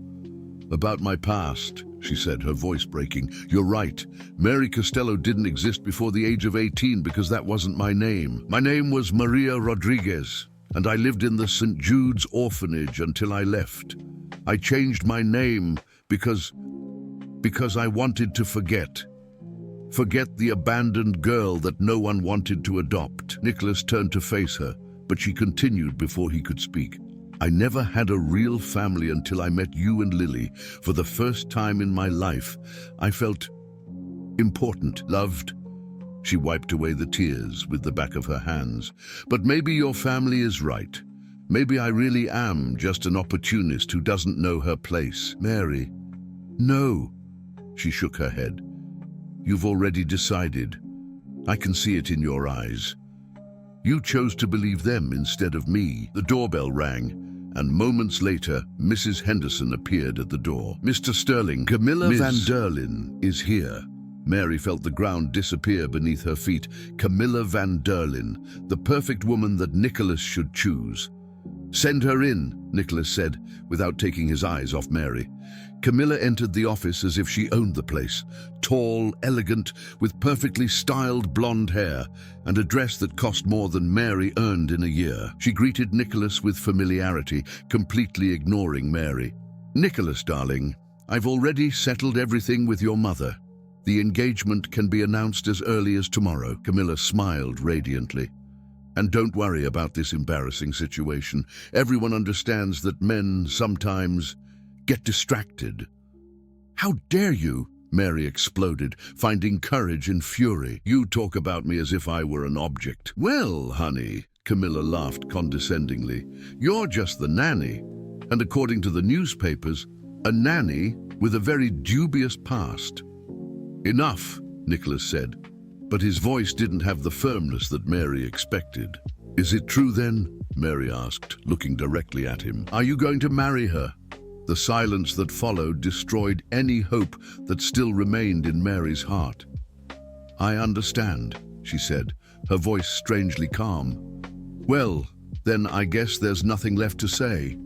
About my past, she said, her voice breaking. You're right. Mary Costello didn't exist before the age of 18 because that wasn't my name. My name was Maria Rodriguez, and I lived in the St. Jude's orphanage until I left. I changed my name because I wanted to forget. Forget the abandoned girl that no one wanted to adopt. Nicholas turned to face her, but she continued before he could speak. I never had a real family until I met you and Lily. For the first time in my life, I felt important, loved. She wiped away the tears with the back of her hands. But maybe your family is right. Maybe I really am just an opportunist who doesn't know her place. Mary, no. She shook her head. You've already decided. I can see it in your eyes. You chose to believe them instead of me. The doorbell rang, and moments later, Mrs. Henderson appeared at the door. Mr. Sterling, Camilla Van Derlyn is here. Mary felt the ground disappear beneath her feet. Camilla Van Derlyn, the perfect woman that Nicholas should choose. Send her in, Nicholas said, without taking his eyes off Mary. Camilla entered the office as if she owned the place, tall, elegant, with perfectly styled blonde hair and a dress that cost more than Mary earned in a year. She greeted Nicholas with familiarity, completely ignoring Mary. Nicholas, darling, I've already settled everything with your mother. The engagement can be announced as early as tomorrow. Camilla smiled radiantly. And don't worry about this embarrassing situation. Everyone understands that men sometimes get distracted. How dare you? Mary exploded, finding courage in fury. You talk about me as if I were an object. Well, honey, Camilla laughed condescendingly, you're just the nanny. And according to the newspapers, a nanny with a very dubious past. Enough, Nicholas said. But his voice didn't have the firmness that Mary expected. "Is it true then?" Mary asked, looking directly at him. "Are you going to marry her?" The silence that followed destroyed any hope that still remained in Mary's heart. "I understand," she said, her voice strangely calm. "Well, then I guess there's nothing left to say."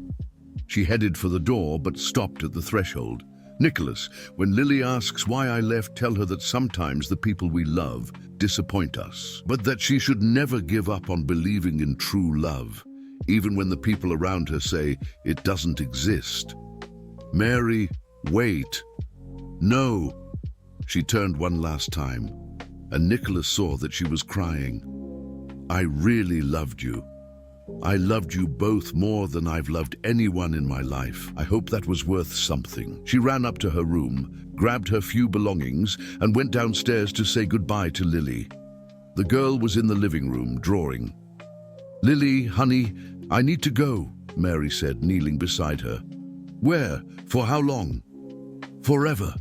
She headed for the door, but stopped at the threshold. "Nicholas, when Lily asks why I left, tell her that sometimes the people we love disappoint us, but that she should never give up on believing in true love, even when the people around her say it doesn't exist." "Mary, wait." "No." She turned one last time, and Nicholas saw that she was crying. "I really loved you. I loved you both more than I've loved anyone in my life. I hope that was worth something." She ran up to her room, grabbed her few belongings, and went downstairs to say goodbye to Lily. The girl was in the living room, drawing. "Lily, honey, I need to go," Mary said, kneeling beside her. "Where? For how long?" "Forever."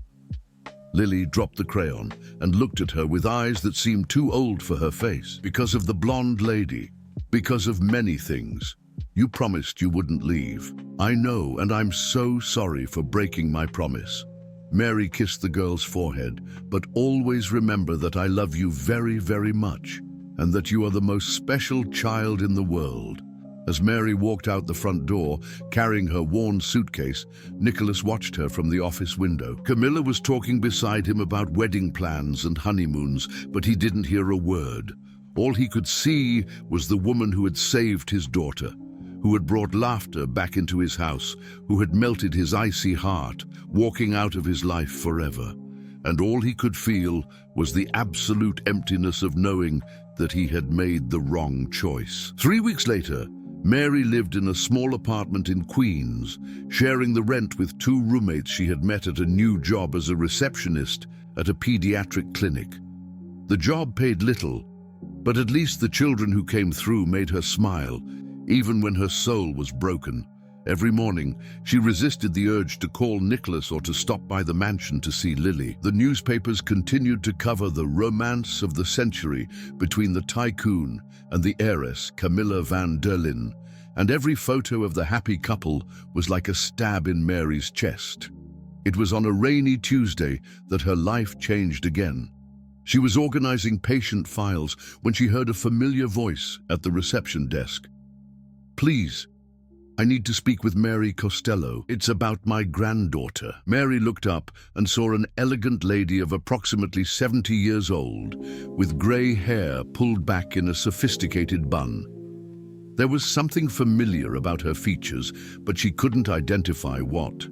Lily dropped the crayon and looked at her with eyes that seemed too old for her face. "Because of the blonde lady. Because of many things. You promised you wouldn't leave. I know, and I'm so sorry for breaking my promise." Mary kissed the girl's forehead. "But always remember that I love you very, very much, and that you are the most special child in the world." As Mary walked out the front door, carrying her worn suitcase, Nicholas watched her from the office window. Camilla was talking beside him about wedding plans and honeymoons, but he didn't hear a word. All he could see was the woman who had saved his daughter, who had brought laughter back into his house, who had melted his icy heart, walking out of his life forever. And all he could feel was the absolute emptiness of knowing that he had made the wrong choice. 3 weeks later, Mary lived in a small apartment in Queens, sharing the rent with 2 roommates she had met at a new job as a receptionist at a pediatric clinic. The job paid little, but at least the children who came through made her smile, even when her soul was broken. Every morning, she resisted the urge to call Nicholas or to stop by the mansion to see Lily. The newspapers continued to cover the romance of the century between the tycoon and the heiress, Camilla van der Linde, and every photo of the happy couple was like a stab in Mary's chest. It was on a rainy Tuesday that her life changed again. She was organizing patient files when she heard a familiar voice at the reception desk. "Please, I need to speak with Mary Costello. It's about my granddaughter." Mary looked up and saw an elegant lady of approximately 70 years old, with grey hair pulled back in a sophisticated bun. There was something familiar about her features, but she couldn't identify what.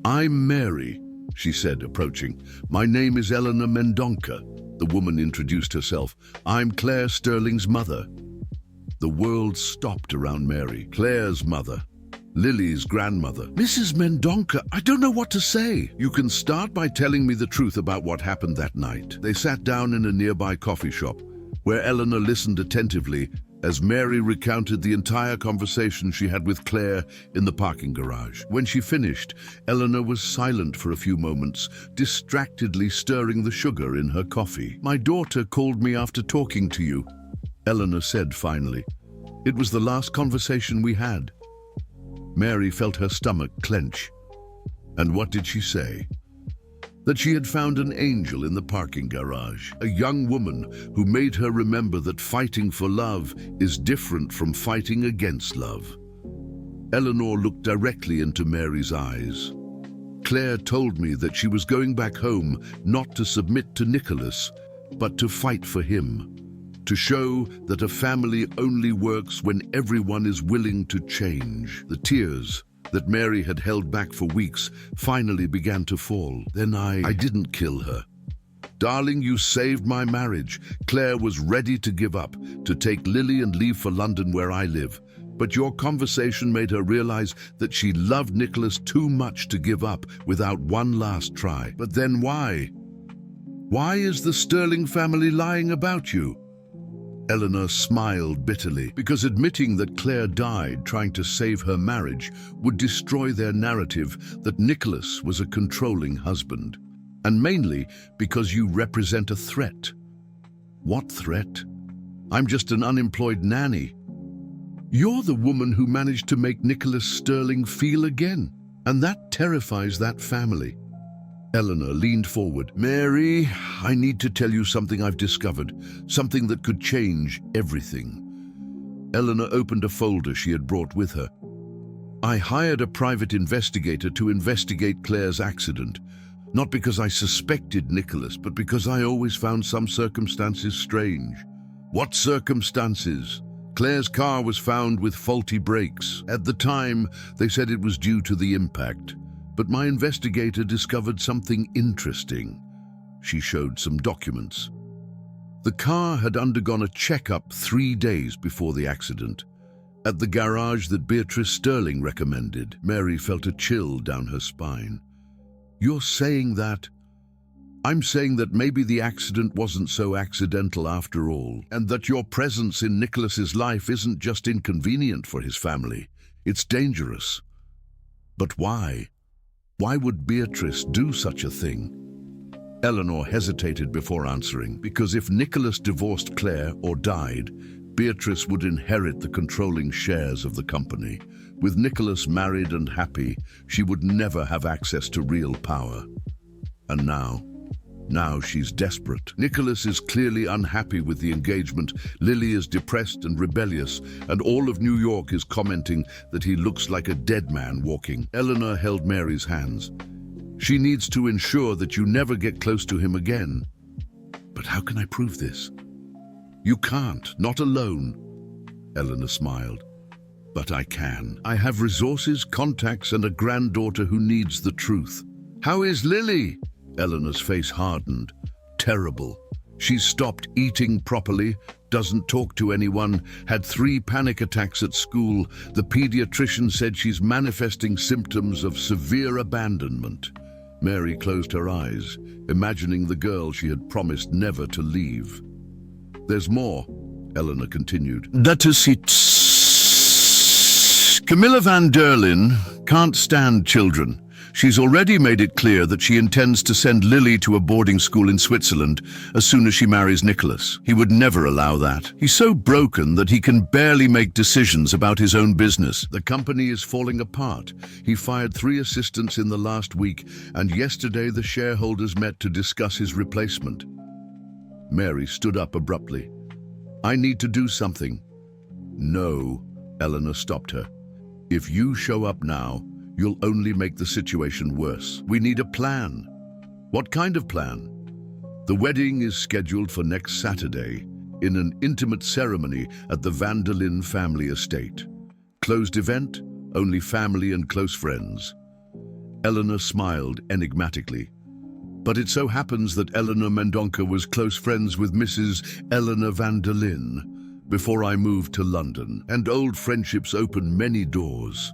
"I'm Mary," she said, approaching. "My name is Eleanor Mendonca." The woman introduced herself. "I'm Claire Sterling's mother." The world stopped around Mary. Claire's mother. Lily's grandmother. "Mrs. Mendonca, I don't know what to say." "You can start by telling me the truth about what happened that night." They sat down in a nearby coffee shop, where Eleanor listened attentively as Mary recounted the entire conversation she had with Claire in the parking garage. When she finished, Eleanor was silent for a few moments, distractedly stirring the sugar in her coffee. "My daughter called me after talking to you," Eleanor said finally. "It was the last conversation we had." Mary felt her stomach clench. "And what did she say?" "That she had found an angel in the parking garage, a young woman who made her remember that fighting for love is different from fighting against love." Eleanor looked directly into Mary's eyes. "Claire told me that she was going back home not to submit to Nicholas, but to fight for him. To show that a family only works when everyone is willing to change." The tears that Mary had held back for weeks finally began to fall. "Then I didn't kill her. Darling, you saved my marriage. Claire was ready to give up, to take Lily and leave for London where I live. But your conversation made her realize that she loved Nicholas too much to give up without one last try. But then why? Why is the Sterling family lying about you?" Eleanor smiled bitterly, because admitting that Claire died trying to save her marriage would destroy their narrative that Nicholas was a controlling husband. And mainly because you represent a threat. What threat? I'm just an unemployed nanny. You're the woman who managed to make Nicholas Sterling feel again, and that terrifies that family. Eleanor leaned forward. Mary, I need to tell you something I've discovered, something that could change everything. Eleanor opened a folder she had brought with her. I hired a private investigator to investigate Claire's accident, not because I suspected Nicholas, but because I always found some circumstances strange. What circumstances? Claire's car was found with faulty brakes. At the time, they said it was due to the impact. But my investigator discovered something interesting. She showed some documents. The car had undergone a checkup 3 days before the accident. At the garage that Beatrice Sterling recommended, Mary felt a chill down her spine. You're saying that? I'm saying that maybe the accident wasn't so accidental after all, and that your presence in Nicholas's life isn't just inconvenient for his family, it's dangerous. But why? Why would Beatrice do such a thing? Eleanor hesitated before answering, because if Nicholas divorced Claire or died, Beatrice would inherit the controlling shares of the company. With Nicholas married and happy, she would never have access to real power. And now she's desperate. Nicholas is clearly unhappy with the engagement. Lily is depressed and rebellious, and all of New York is commenting that he looks like a dead man walking. Eleanor held Mary's hands. She needs to ensure that you never get close to him again. But how can I prove this? You can't, not alone. Eleanor smiled. But I can. I have resources, contacts, and a granddaughter who needs the truth. How is Lily? Eleanor's face hardened. Terrible. She's stopped eating properly, doesn't talk to anyone, had 3 panic attacks at school. The pediatrician said she's manifesting symptoms of severe abandonment. Mary closed her eyes, imagining the girl she had promised never to leave. There's more, Eleanor continued. That is it. Camilla van der Lyn can't stand children. She's already made it clear that she intends to send Lily to a boarding school in Switzerland as soon as she marries Nicholas. He would never allow that. He's so broken that he can barely make decisions about his own business. The company is falling apart. He fired 3 assistants in the last week, and yesterday the shareholders met to discuss his replacement. Mary stood up abruptly. I need to do something. No, Eleanor stopped her. If you show up now, you'll only make the situation worse. We need a plan. What kind of plan? The wedding is scheduled for next Saturday in an intimate ceremony at the van der Lyn family estate. Closed event, only family and close friends. Eleanor smiled enigmatically. But it so happens that Eleanor Mendonca was close friends with Mrs. Eleanor van der Lyn before I moved to London, and old friendships open many doors.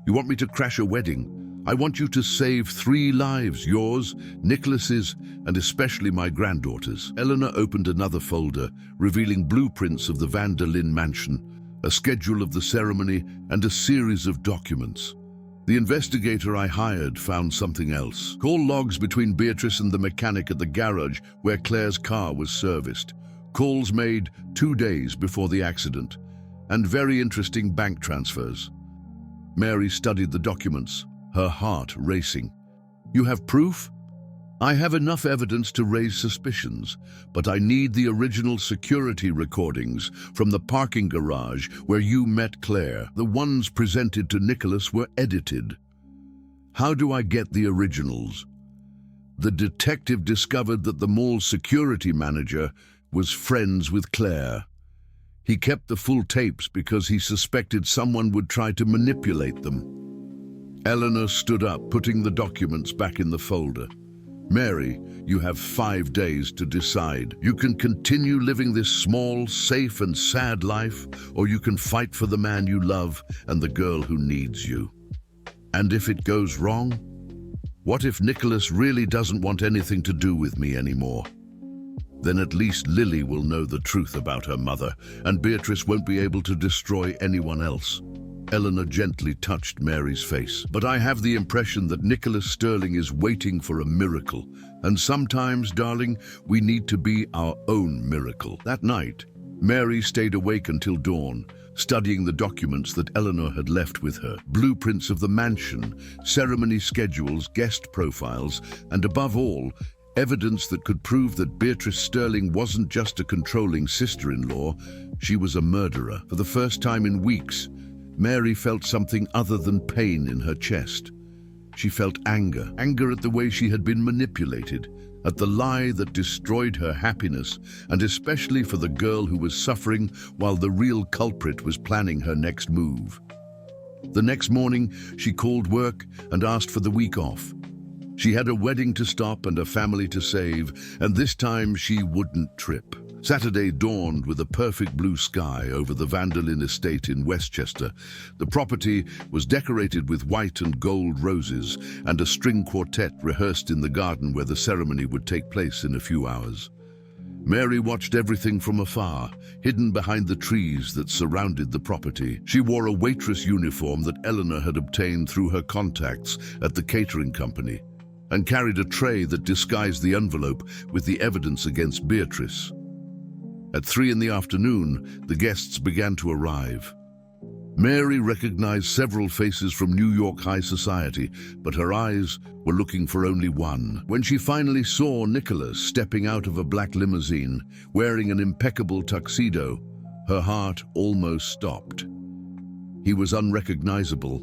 You want me to crash a wedding? I want you to save 3 lives, yours, Nicholas's, and especially my granddaughter's. Eleanor opened another folder, revealing blueprints of the van der Lyn mansion, a schedule of the ceremony, and a series of documents. The investigator I hired found something else. Call logs between Beatrice and the mechanic at the garage where Claire's car was serviced. Calls made 2 days before the accident. And very interesting bank transfers. Mary studied the documents, her heart racing. You have proof? I have enough evidence to raise suspicions, but I need the original security recordings from the parking garage where you met Claire. The ones presented to Nicholas were edited. How do I get the originals? The detective discovered that the mall's security manager was friends with Claire. He kept the full tapes because he suspected someone would try to manipulate them. Eleanor stood up, putting the documents back in the folder. Mary, you have 5 days to decide. You can continue living this small, safe and sad life, or you can fight for the man you love and the girl who needs you. And if it goes wrong? What if Nicholas really doesn't want anything to do with me anymore? Then at least Lily will know the truth about her mother, and Beatrice won't be able to destroy anyone else. Eleanor gently touched Mary's face. "But I have the impression that Nicholas Sterling is waiting for a miracle. And sometimes, darling, we need to be our own miracle." That night, Mary stayed awake until dawn, studying the documents that Eleanor had left with her. Blueprints of the mansion, ceremony schedules, guest profiles, and above all, evidence that could prove that Beatrice Sterling wasn't just a controlling sister-in-law, she was a murderer. For the first time in weeks, Mary felt something other than pain in her chest. She felt anger at the way she had been manipulated, at the lie that destroyed her happiness, and especially for the girl who was suffering while the real culprit was planning her next move. The next morning, she called work and asked for the week off. She had a wedding to stop and a family to save, and this time she wouldn't trip. Saturday dawned with a perfect blue sky over the Vanderlyn estate in Westchester. The property was decorated with white and gold roses, and a string quartet rehearsed in the garden where the ceremony would take place in a few hours. Mary watched everything from afar, hidden behind the trees that surrounded the property. She wore a waitress uniform that Eleanor had obtained through her contacts at the catering company, and carried a tray that disguised the envelope with the evidence against Beatrice. At 3 in the afternoon, the guests began to arrive. Mary recognized several faces from New York high society, but her eyes were looking for only one. When she finally saw Nicholas stepping out of a black limousine, wearing an impeccable tuxedo, her heart almost stopped. He was unrecognizable.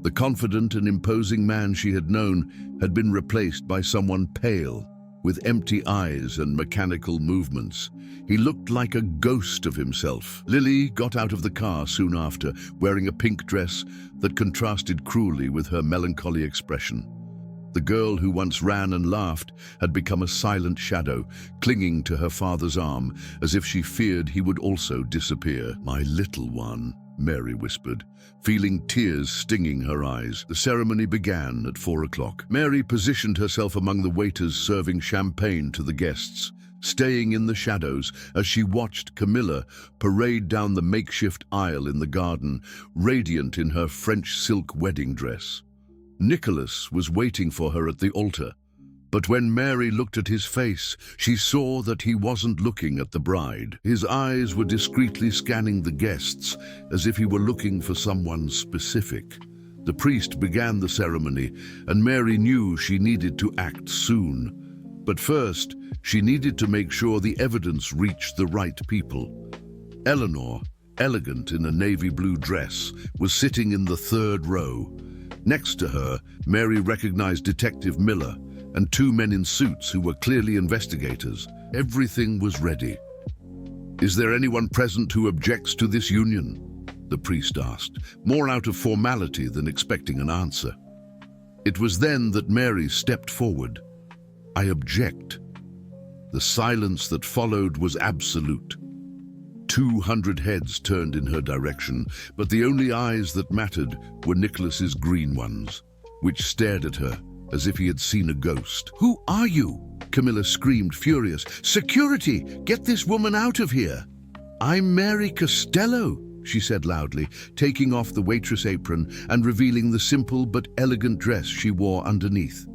The confident and imposing man she had known had been replaced by someone pale, with empty eyes and mechanical movements. He looked like a ghost of himself. Lily got out of the car soon after, wearing a pink dress that contrasted cruelly with her melancholy expression. The girl who once ran and laughed had become a silent shadow, clinging to her father's arm, as if she feared he would also disappear. "My little one," Mary whispered, feeling tears stinging her eyes. The ceremony began at 4 o'clock. Mary positioned herself among the waiters serving champagne to the guests, staying in the shadows as she watched Camilla parade down the makeshift aisle in the garden, radiant in her French silk wedding dress. Nicholas was waiting for her at the altar, but when Mary looked at his face, she saw that he wasn't looking at the bride. His eyes were discreetly scanning the guests, as if he were looking for someone specific. The priest began the ceremony, and Mary knew she needed to act soon. But first, she needed to make sure the evidence reached the right people. Eleanor, elegant in a navy blue dress, was sitting in the 3rd row. Next to her, Mary recognized Detective Miller and 2 men in suits who were clearly investigators. Everything was ready. "Is there anyone present who objects to this union?" the priest asked, more out of formality than expecting an answer. It was then that Mary stepped forward. "I object." The silence that followed was absolute. 200 heads turned in her direction, but the only eyes that mattered were Nicholas's green ones, which stared at her as if he had seen a ghost. "Who are you?" Camilla screamed, furious. "Security! Get this woman out of here!" "I'm Mary Costello," she said loudly, taking off the waitress apron and revealing the simple but elegant dress she wore underneath.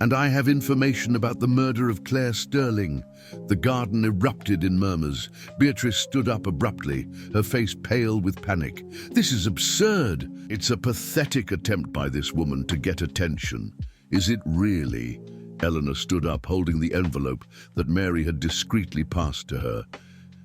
"And I have information about the murder of Claire Sterling." The garden erupted in murmurs. Beatrice stood up abruptly, her face pale with panic. "This is absurd. It's a pathetic attempt by this woman to get attention." "Is it really?" Eleanor stood up, holding the envelope that Mary had discreetly passed to her.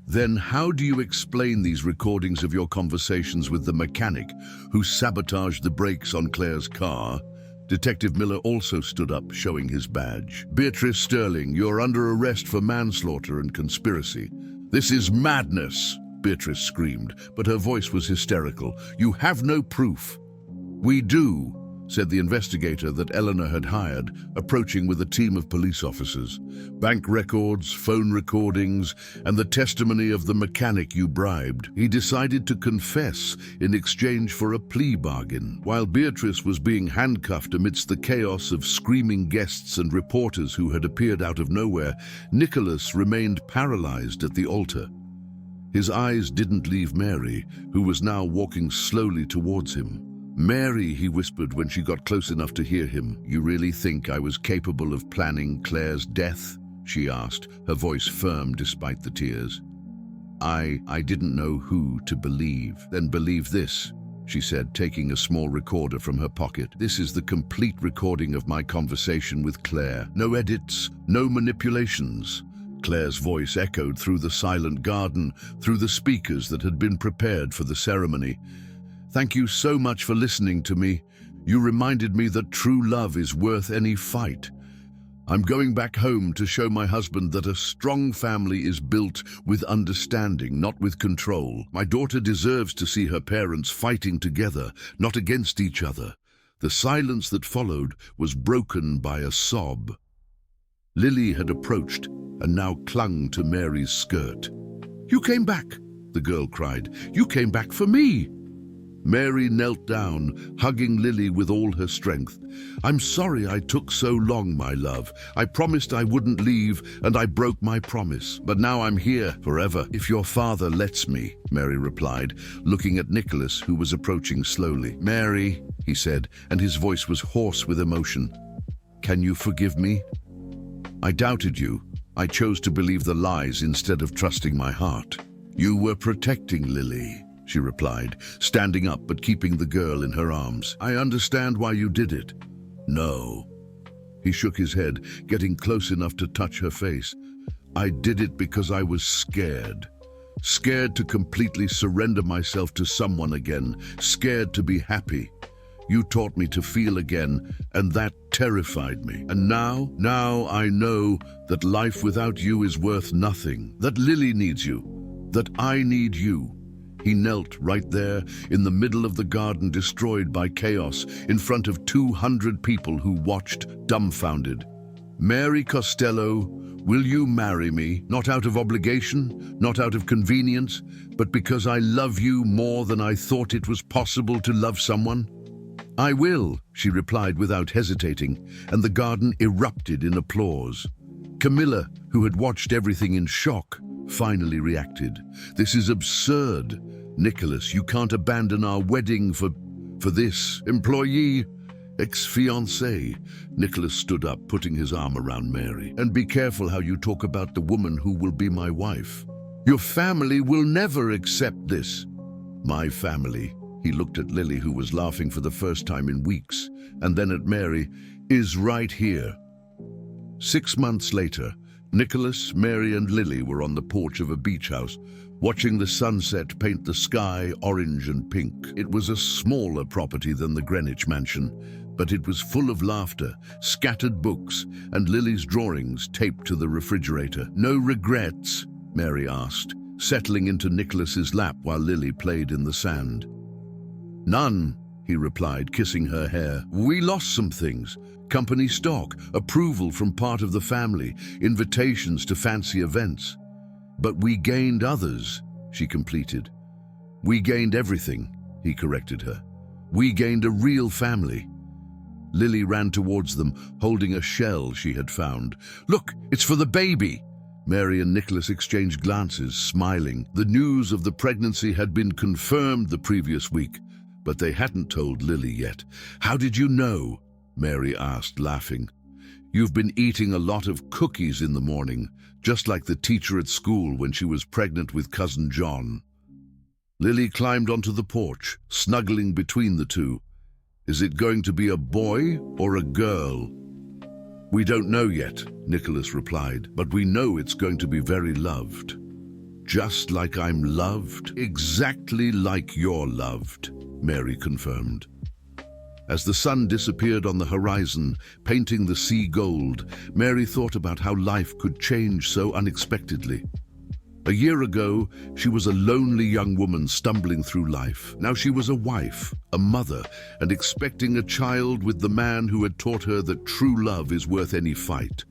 "Then how do you explain these recordings of your conversations with the mechanic who sabotaged the brakes on Claire's car?" Detective Miller also stood up, showing his badge. "Beatrice Sterling, you're under arrest for manslaughter and conspiracy." "This is madness," Beatrice screamed, but her voice was hysterical. "You have no proof." "We do," said the investigator that Eleanor had hired, approaching with a team of police officers. "Bank records, phone recordings, and the testimony of the mechanic you bribed." He decided to confess in exchange for a plea bargain. While Beatrice was being handcuffed amidst the chaos of screaming guests and reporters who had appeared out of nowhere, Nicholas remained paralyzed at the altar. His eyes didn't leave Mary, who was now walking slowly towards him. "Mary," he whispered when she got close enough to hear him. "You really think I was capable of planning Claire's death?" she asked, her voice firm despite the tears. I didn't know who to believe." "Then believe this," she said, taking a small recorder from her pocket. "This is the complete recording of my conversation with Claire. No edits, no manipulations." Claire's voice echoed through the silent garden, through the speakers that had been prepared for the ceremony. "Thank you so much for listening to me. You reminded me that true love is worth any fight. I'm going back home to show my husband that a strong family is built with understanding, not with control. My daughter deserves to see her parents fighting together, not against each other." The silence that followed was broken by a sob. Lily had approached and now clung to Mary's skirt. "You came back," the girl cried. "You came back for me." Mary knelt down, hugging Lily with all her strength. "I'm sorry I took so long, my love. I promised I wouldn't leave, and I broke my promise. But now I'm here forever, if your father lets me," Mary replied, looking at Nicholas, who was approaching slowly. "Mary," he said, and his voice was hoarse with emotion, "can you forgive me? I doubted you. I chose to believe the lies instead of trusting my heart." "You were protecting Lily," she replied, standing up but keeping the girl in her arms. "I understand why you did it." "No." He shook his head, getting close enough to touch her face. "I did it because I was scared. Scared to completely surrender myself to someone again. Scared to be happy. You taught me to feel again, and that terrified me. And now I know that life without you is worth nothing. That Lily needs you. That I need you." He knelt right there in the middle of the garden destroyed by chaos, in front of 200 people who watched dumbfounded. "Mary Costello, will you marry me? Not out of obligation, not out of convenience, but because I love you more than I thought it was possible to love someone?" "I will," she replied without hesitating, and the garden erupted in applause. Camilla, who had watched everything in shock, finally reacted. "This is absurd. Nicholas, you can't abandon our wedding for this. Employee, ex-fiancé." Nicholas stood up, putting his arm around Mary. "And be careful how you talk about the woman who will be my wife. Your family will never accept this." "My family," he looked at Lily, who was laughing for the first time in weeks, and then at Mary, "is right here." 6 months later, Nicholas, Mary and Lily were on the porch of a beach house, watching the sunset paint the sky orange and pink. It was a smaller property than the Greenwich mansion, but it was full of laughter, scattered books, and Lily's drawings taped to the refrigerator. "No regrets?" Mary asked, settling into Nicholas's lap while Lily played in the sand. "None," he replied, kissing her hair. "We lost some things. Company stock, approval from part of the family, invitations to fancy events. But we gained others," she completed. "We gained everything," he corrected her. "We gained a real family." Lily ran towards them, holding a shell she had found. "Look, it's for the baby!" Mary and Nicholas exchanged glances, smiling. The news of the pregnancy had been confirmed the previous week, but they hadn't told Lily yet. "How did you know?" Mary asked, laughing. "You've been eating a lot of cookies in the morning, just like the teacher at school when she was pregnant with cousin John." Lily climbed onto the porch, snuggling between the two. "Is it going to be a boy or a girl?" "We don't know yet," Nicholas replied, "but we know it's going to be very loved." "Just like I'm loved?" "Exactly like you're loved," Mary confirmed. As the sun disappeared on the horizon, painting the sea gold, Mary thought about how life could change so unexpectedly. A year ago, she was a lonely young woman stumbling through life. Now she was a wife, a mother, and expecting a child with the man who had taught her that true love is worth any fight.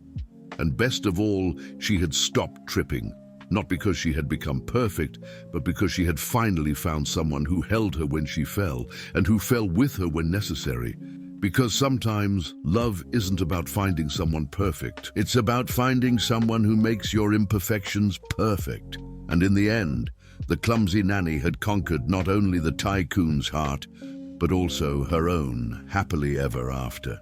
And best of all, she had stopped tripping. Not because she had become perfect, but because she had finally found someone who held her when she fell, and who fell with her when necessary. Because sometimes love isn't about finding someone perfect. It's about finding someone who makes your imperfections perfect. And in the end, the clumsy nanny had conquered not only the tycoon's heart, but also her own happily ever after.